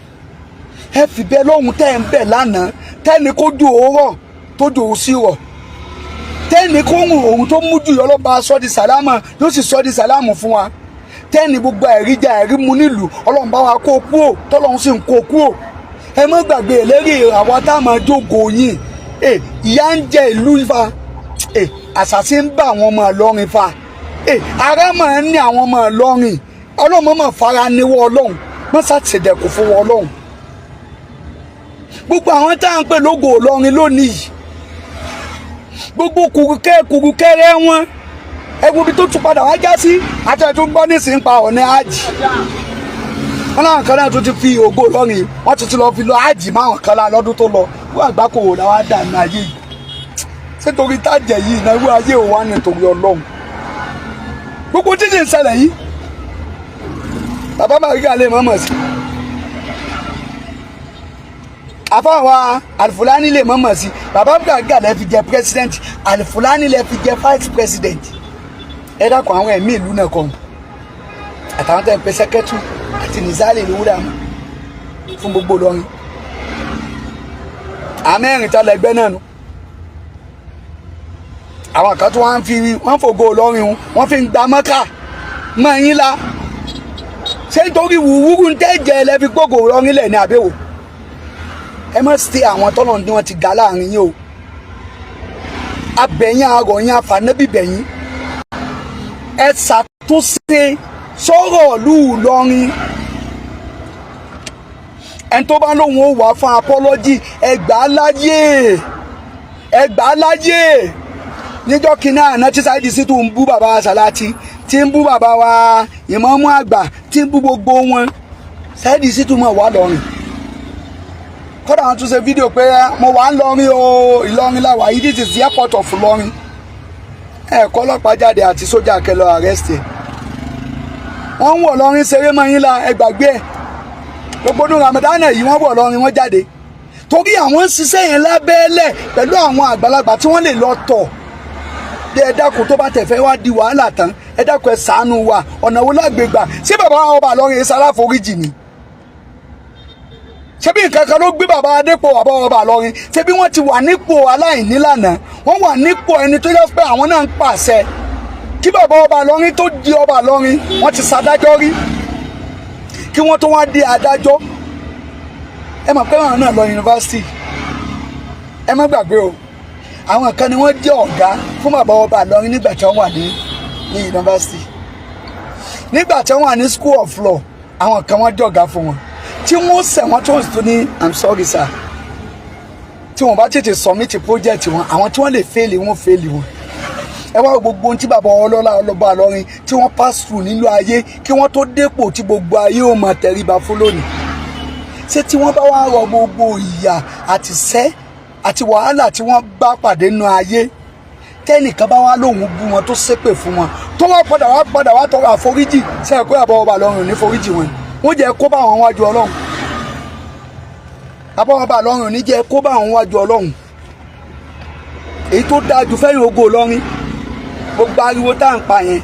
ẹ fi bẹ́ẹ̀ lọ́hùn tẹ́ ń bẹ̀ lánàá tẹ́ni kó ju òórọ̀ tó ju òun sí rọ̀ tẹ́ni kó hùn òun tó mú jù ọlọ́ba sọ́ di sàlámà yóò sì sọ́ di sàlámù fún wa tẹ́ni gbogbo ẹ̀ríjà ẹ̀rí mu nílùú ọlọ́run bá wa kó kúrò tọ́lọ́run sì ń kó kúrò ẹ má gbàgbé ìlérí àwa tá a máa jókòó yìí ìyà ń jẹ ìlú Ifá àṣàṣì ń bá àwọn ọmọ Ìlọrin fa ara máa ń ní àwọn ọmọ Ìlọrin ọlọ́run máa fara níwọ́ ọlọ́run má ṣàtìdẹ̀kù fún wọn ọlọ́run gbogbo àwọn tá à ń pè lógo Ìlọrin lónìí gbogbo kùrùkẹ́rẹ́ wọn ẹgbẹ́ ibi tó tún padà wá já sí àti ẹ̀ tó ń gbọ́ nísìnyí pa ọ̀nà àjì wọn láwọn kan náà tún ti fi ògo Ìlọrin wọn tún ti lọ fi lọ àjì máwọn kan lá lọ́dún tó lọ wọn àgbákò làwọn á dà ní ayé yìí ṣé torí tájẹ̀ yìí náà wọ́n ayé ò wá nítorí ọlọ́run gbogbo títí ń ṣẹlẹ̀ yìí bàbá Bàrígà lè mọ̀mọ̀ sí àfáàwà Alifulani lè mọ̀mọ̀ sí bàbá Bàrígà lè fi jẹ president Alifulani lè fi jẹ vice president ẹ dákun àwọn ẹ̀mí ìlú náà kọ́ àtàwọn tẹ̀ ń pe sẹ́kẹ́tù àti nìzálẹ̀ lówúrà fún gbogbo Ìlọrin àmẹ́rin tá lẹ́gbẹ́ náà nù àwọn kan tó wọ́n fògo Ìlọrin wọ́n fi ń gba mọ́kà mọ́ yín la ṣé nítorí wùwúrú ń tẹ́jẹ̀ lẹ́fi gbogbo Ìlọrin lẹ̀ ní àbẹ̀wò ẹ má ṣe àwọn tọ́lọ̀ ní wọ́n ti ga láàrin yín o abẹ̀yìn arọ̀ yín afànẹ́bí bẹ̀yìn ẹ ṣàtúnṣe sọ̀rọ̀ ìlú Ìlọrin ẹni tó bá lóun ó wà fún apọ́lọ́jì ẹgbàá láyé níjọ́ kínní àná tí Saheed Shittu ń bú bàbá wa Sàláàtì tí ń bú bàbá wa ìmáàmù àgbà tí ń bú gbogbo wọn Saheed Shittu mọ̀ wá lọ́rin kódà wọn tún ṣe fídíò pé mo wà ń lọrin o Ìlọrin la wà yìí this is the airport of Ìlọrin ẹ̀kọ́ ọlọ́pàá jáde àti sójà kẹlọ arrest ẹ̀ wọ́n ń wọ̀ lọ́rin ṣeré mọ́ yín la ẹ gbàgbé ẹ̀ gbogbo ọdún Ramadan yìí wọ́n wọ̀ lọ́rin wọ́n jáde torí àwọn ń ṣiṣẹ́ yẹn lábẹ́lẹ̀ pẹ̀lú àwọn àgbàlagbà tí wọ́n lè lọ tọ̀ ẹ dákun tó bá tẹ̀ fẹ́ wá di wàhálà tán ẹ dákun ẹ ṣàánú wa ọ̀nà wo lágbègbà ṣé bàbá ọba Ìlọrin ẹ̀ṣẹ̀ aláforíjì ni ṣé bí nǹkan kan ló gbé bàbá adépò bàbá ọba Ìlọrin ṣé bí wọ́n ti wà nípò aláìnílànà wọ́n wà nípò ẹni tó yẹ pé àwọn náà ń pàṣẹ kí bàbá ọba Ìlọrin tó di ọba Ìlọrin wọ́n ti ṣadájọ́ rí kí wọ́n tó wá di adájọ́ ẹ mọ̀ pé àwọn náà lọ yunifásitì ẹ má gbàgbé o àwọn kan ni wọ́n jẹ́ ọ̀gá fún bàbá ọba Ìlọrin nígbà tí wọ́n wà ní yunifásitì nígbà tí wọ́n wà ní school of law àwọn kan wọ́n jẹ́ ọ̀gá fún wọn tí wọ́n sẹ̀ wọ́n tó ń sọ ní I'm sorry sir tí wọ́n bá tètè submit project wọn àwọn tí wọ́n lè fail wọn fail wọn ẹ wá gbogbo ohun tí bàbá ọlọ́lá ọlọ́ba Ìlọrin tí wọ́n pass through nílùú ayé kí wọ́n tó dépò tí gbogbo ayé ò mọ̀ tẹríba fún lónìí ṣé tí wọ́n bá wá rọ gbogbo ìyà àti sẹ́ àti wàhálà tí wọ́n bá pàdé nínú ayé tẹ́nìkan bá wá lóhùn bú wọn tó ṣépè fún wọn tó wá padà wá tọrọ àforíjì sẹ́yìn pé bàbá ọba Ìlọrin ò ní foríjì wọn wọ́n jẹ́ kó bá àwọn wájú Ọlọ́run bàbá ọba Ìlọrin ò ní jẹ́ kó bá àwọn wájú Ọlọ́run èyí tó dáa jù fẹ́yìn Ògo Ìlọrin gbogbo ariwo tá à ń pa yẹn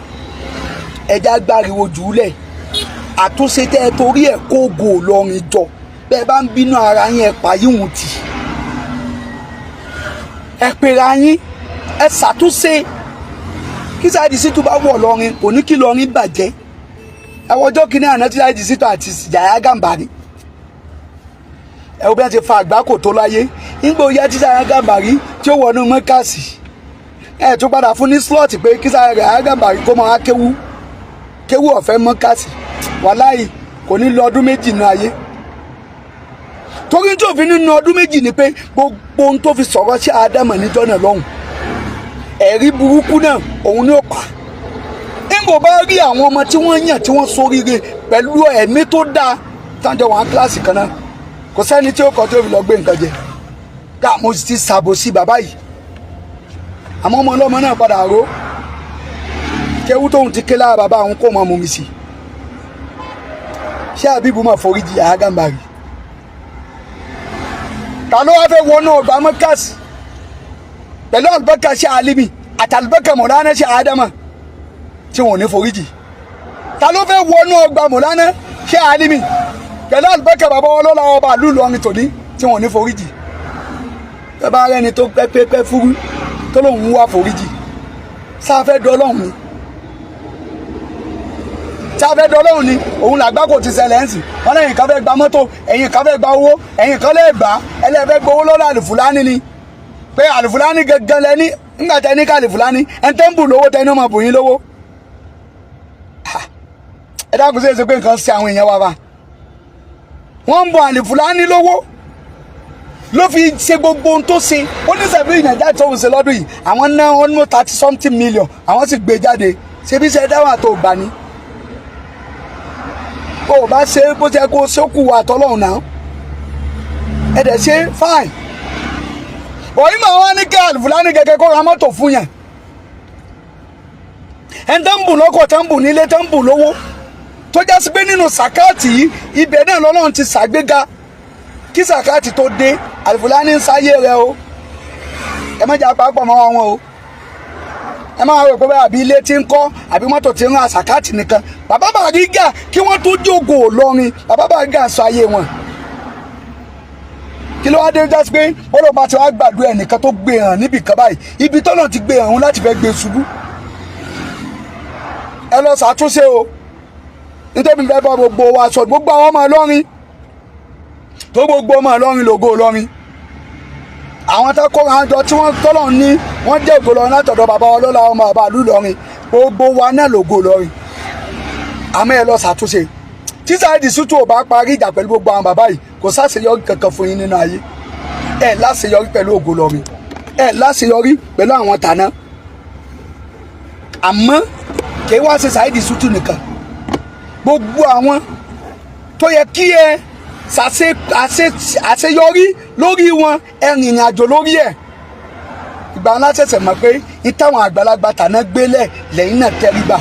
ẹja gbáriwo jùúlẹ̀ àtúnṣe tẹ́ ẹ torí ẹ̀ kó Ògo Ìlọrin jọ bẹ́ẹ̀ bá ń bínú ara yín ẹ pa yíwùn tì ẹ pera yín ẹ ṣàtúnṣe kí Saheed Shittu bá wọ̀ Ìlọrin kò ní kí Ìlọrin bàjẹ́ ẹ wọjọ́ kínní àná tí Saheed Shittu àti Yahya Gambari ẹ wo bí wọ́n ti fa àgbákò tó láyé nígbà oyè tí Yahya Gambari tí ó wọnú mọ́kàsì ẹ tún padà fún ní slot pé kí Yahya Gambari kó máa kéwú ọ̀fẹ́ mọ́kàsì wàláhì kò ní lọ ọdún méjì nínú ayé torí tó fi nínú ọdún méjì ni pé gbogbo ohun tó fi sọ̀rọ̀ sí Ádámọ̀ níjọ́ náà lọ́hùn ẹ̀rí burúkú náà òun ni ó pa nígbà bá rí àwọn ọmọ tí wọ́n yàn tí wọ́n ṣoríire pẹ̀lú ẹ̀mí tó dáa tájọ wọn kíláàsì kan náà kò sẹ́ni tí ó kọ́ tó fi lọ gbé nǹkan jẹ ká mo sì ti ṣàbòsí bàbá yìí àmọ́ ọmọ ọlọ́mọ náà padà ró kéwú tóun ti ké lára bàbá àwọn kó mọ mú mi sí ṣé àbíbù máa foríjì Yahya Gambari ta ló wá fẹ́ wọnú ọgbà mọ́kàsì pẹ̀lú àlùbákà ṣe àlímì àti àlùbákà mọ̀lánà ṣe àdámà tí wọn ò ní foríjì ta ló fẹ́ wọnú ọgbà mọ̀lánà ṣe àlímì pẹ̀lú Abubakr bàbá ọlọ́lá ọba ìlú Ìlọrin tòní tí wọ́n ní foríjì. Ẹ bá rẹ́ni tó pẹ́pẹ́pẹ́ fúrú tó lóun wá foríjì sáfẹ́ dọ́lọ́hùn ni sáfẹ́ dọ́lọ́hùn ni òun làgbá kò ti ṣẹlẹ̀ ń sìn wọn lẹ́yìn kan fẹ́ gba mọ́tò ẹ̀yìn kan fẹ́ gba owó ẹ̀yìn kan lè gbà ẹlẹ́fẹ́ gbowó lọ́dọ̀ àlùfùlání ni pé àlùfùlání gẹ́gẹ́ lẹ́ni nígbà tẹ́ ní ká àlùfùlání ẹ̀ ń tẹ́ ń bù lówó tẹ́ ní ọmọ bù yín lówó. Ẹ dákun sí èsì pé nǹkan ṣe àwọn èèyàn wa fa wọ́n ń bọ àlùfùlání lówó ló fi ṣe gbogbo ohun tó ṣe ó ní sẹ́fì nàìjíríà tó ń ṣe lọ́dún yìí àwọn náà wọ́n ní 30-something million àwọn sì gbé jáde ṣebí ṣe dáwọ́ àtò gbà ní. Ó bá ṣe bó ṣe kó ṣókù àtọ́lọ́hùn náà ẹ dẹ̀ ṣe fine. Òyìn máa wá ní kí àlùfùlání gẹ́gẹ́ kó ra mọ́tò fún yẹn ẹ̀ ń tán bù lọ́kọ̀ tán bù nílé tán bù lówó tó já sí pé nínú sàkáàtì yìí ibẹ̀ náà lọ́lọ́run ti ṣàgbéga kí sàkáàtì tó dé àlùfùlání ń sáyé rẹ o ẹ má jà pàápọ̀ mọ́ wọn o ẹ má rò pé àbí ilé tí ń kọ́ àbí mọ́tò tí ń rán sàkáàtì nìkan bàbá Bàrígà kí wọ́n tó jókòó Ìlọrin bàbá Bàrígà sọ ayé wọn kí ló wá dé já sí pé ọlọ́pàá ti wá gbàdúrà ẹnìkan tó gbé hàn níbì kan báyìí ibi tọ́nà ti gbé hàn láti fẹ́ gbé ṣubú ẹ lọ ṣàtúnṣe o nítorí fẹ́ bọ́ gbogbo wa sọ gbogbo àwọn ọmọ Ìlọrin tó gbogbo ọmọ Ìlọrin lògo Ìlọrin àwọn tó kó àwọn jọ tí wọ́n tọ́lọ̀ ní wọ́n jẹ́ ògo Ìlọrin látọ̀dọ̀ bàbá ọlọ́lá ọmọ bàbá ìlú Ìlọrin gbogbo wa náà lògo Ìlọrin àmọ́ ẹ lọ ṣàtúnṣe tí Saheed Shittu ò bá parí ìjà pẹ̀lú gbogbo àwọn bàbá yìí kò sáṣeyọrí kankan fún yín nínú ayé ẹ láṣeyọrí pẹ̀lú ògo Ìlọrin ẹ láṣeyọrí pẹ̀lú àwọn tàná àmọ́ kì í wá ṣe Saheed Shittu nìkan gbogbo àwọn tó yẹ kí ẹ àṣeyọrí lórí wọn ẹ rìnrìn àjò lórí ẹ ìgbà wọn láṣẹṣẹ mọ̀ pé ìtàwọn àgbàlagbà tàná gbélẹ̀ lẹ́yìn náà tẹríba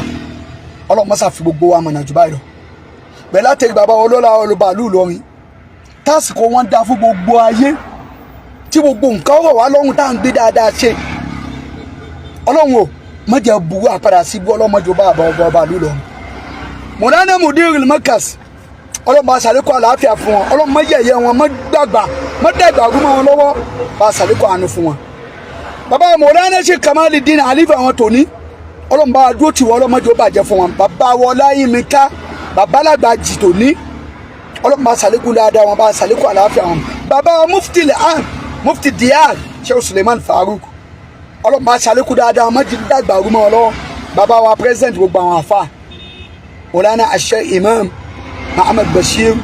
ọlọmọsà fi gbogbo wa mọ̀nà jù báyìí lọ pẹ̀lú àtẹ̀rí bàbá ọlọ́lá ọlọ́ba ìlú Ìlọrin tásìkò wọn dá fún gbogbo ayé tí gbogbo nǹkan rọ̀ wá lọ́rùn tá à ń gbé dáadáa ṣe ọlọ́run ò mọ̀jẹ̀ burú àpàdà sí ibú ọlọ́mọdé ọba ìlú Ìlọrin mọ̀nánà mùdírìl mọ́kàs ọlọ́run bá ṣàlékún àlàáfíà fún wọn ọlọ́run má yẹ̀yẹ́ wọn má dàgbà gúnmọ́ wọn lọ́wọ́ bá ṣàlékún àánú fún wọn. bàbá mọ̀nánà ṣe Kamaluddin àlífà wọn tòní ọlọ́run bá dúró tì wọ́n ọlọ́mọdé ó bàjẹ́ fún wọn. bàbá Ọláyímíká bàbá alàgbà jì tòní ọlọ́run bá ṣàlékún dáadáa wọn bá ṣàlékún àlàáfíà wọn. bàbá mufti Diyar Sheikh Suleiman Farouk ọlọ́run bá ṣàlékún dáadáa wọn má dàgbà gúnmọ́ wọn lọ́wọ́. bàbá wa president gbogbo àwọn àfà Mọ̀lánà àṣẹ Imam Muhammad Bashir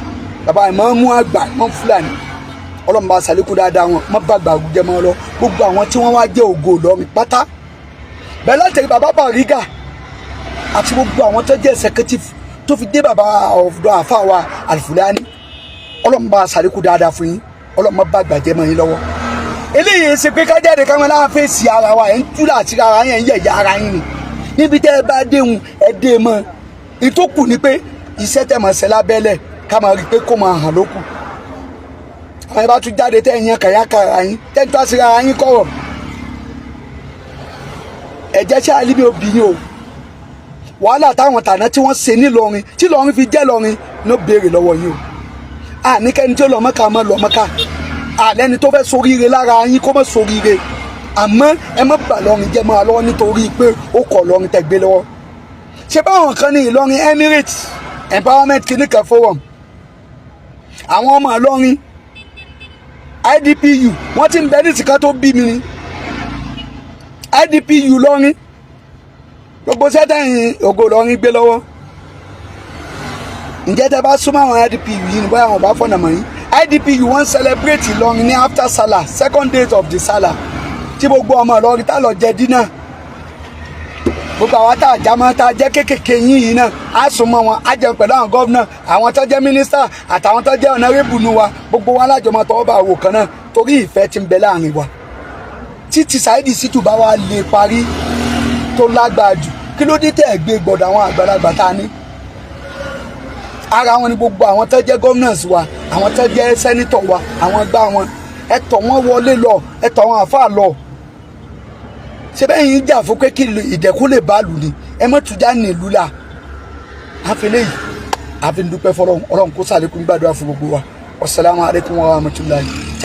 bàbá ìmáàmù àgbà Imam Fúlàní ọlọ́run bá ṣàlékún dáadáa wọn má bàgbà jẹ́ mọ́ lọ gbogbo àwọn tí wọ́n wá jẹ́ ògo Ìlọrin pátá bẹ́ẹ̀ láti bàbá Bàrígà àti gbogbo àwọn tó jẹ́ executive tó fi dé bàbá ọ̀dọ́ àfa wa Al-Fulani ọlọ́run bá ṣàlékún dáadáa fún yín ọlọ́run má bàgbà jẹ́ mọ́ yín lọ́wọ́ eléyìí ṣe pé kájáde káwọn láwọn fèsì ara wa ẹ̀ ń túlà àti ara yẹn ń yẹ̀yà ara yín ni níbi tẹ́ ẹ bá déhùn ẹ dé mọ́ ìtókù ni pé iṣẹ́ tẹ̀ mọ̀ ṣe lábẹ́lẹ̀ ká máa rí i pé kó máa hàn lókù àwọn ìbá tún jáde tẹ́ ẹ̀yàn kàyákàrà yín tẹ́ ń tó àṣírí ara yín kọ̀rọ̀ ẹ̀jẹ̀ ṣe àlíbi obìnrin o wàhálà táwọn tàná tí wọ́n ṣe nílọrin tí Ìlọrin fi jẹ́ Ìlọrin ló béèrè lọ́wọ́ yín o àníkẹ́ni tí ó lọ Mọ́kà mọ́ lọ Mọ́kà àlẹ́ni tó fẹ́ soríire lára yín kó mọ́ soríire àmọ́ ẹ má bà Ìlọrin jẹ́ mọ́ lọ́wọ́ nítorí pé ó kọ̀ Ìlọrin tẹ́ gbé lọ́wọ́ ṣe báwọn kan ní Ìlọrin Emirates Empowerment Clinical Forum àwọn ọmọ Ìlọrin IDPU wọ́n ti ń bẹ ní ìsìnká tó bí mi ni IDPU lọ́rin gbogbo sẹ́tẹ̀yìn ògo Ìlọrin gbé lọ́wọ́ ǹjẹ́ tẹ́ bá súnmọ́ àwọn IDPU yìí ní bóyá àwọn bá fọ̀nà mọ́ yín IDPU wọ́n celebrate Ìlọrin ní after Salah second date of the Salah tí gbogbo ọmọ Ìlọrin tá lọ jẹ dínà gbogbo àwọn tá a jámọ́ tá a jẹ́ kéékèèké yín yìí náà á sùn mọ́ wọn á jẹun pẹ̀lú àwọn gọ́vnà àwọn tó jẹ́ mínísítà àtàwọn tó jẹ́ ọ̀nàrẹ́bù nu wa gbogbo wọn alájọmọ́ tọwọ́ bá wò kan náà torí ìfẹ́ tí ń bẹ láàrin wa títí Saheed Shittu bá wa lè parí tó lágbára jù kí ló dé tẹ́ ẹ̀ gbé gbọ́dọ̀ àwọn àgbàlagbà tá a ní ara wọn ni gbogbo àwọn tó jẹ́ governors wa àwọn tó jẹ́ senator wa àwọn gbá wọn ẹ tọ̀ wọ́n wọlé lọ ẹ tọ̀ wọn àfáà lọ ṣe bẹ́ẹ̀ yín jà fún pé kí ìdẹ̀kùn lè bá lù ní ẹ mọ́ tún já ní ìlú la àfẹlẹ́ yìí àfi ń dúpẹ́ fọ́lọ́run Ọlọ́run kó ṣàlékún gbàdúrà fún gbogbo wa. Wassalamu alaikum wa rahmatullahi.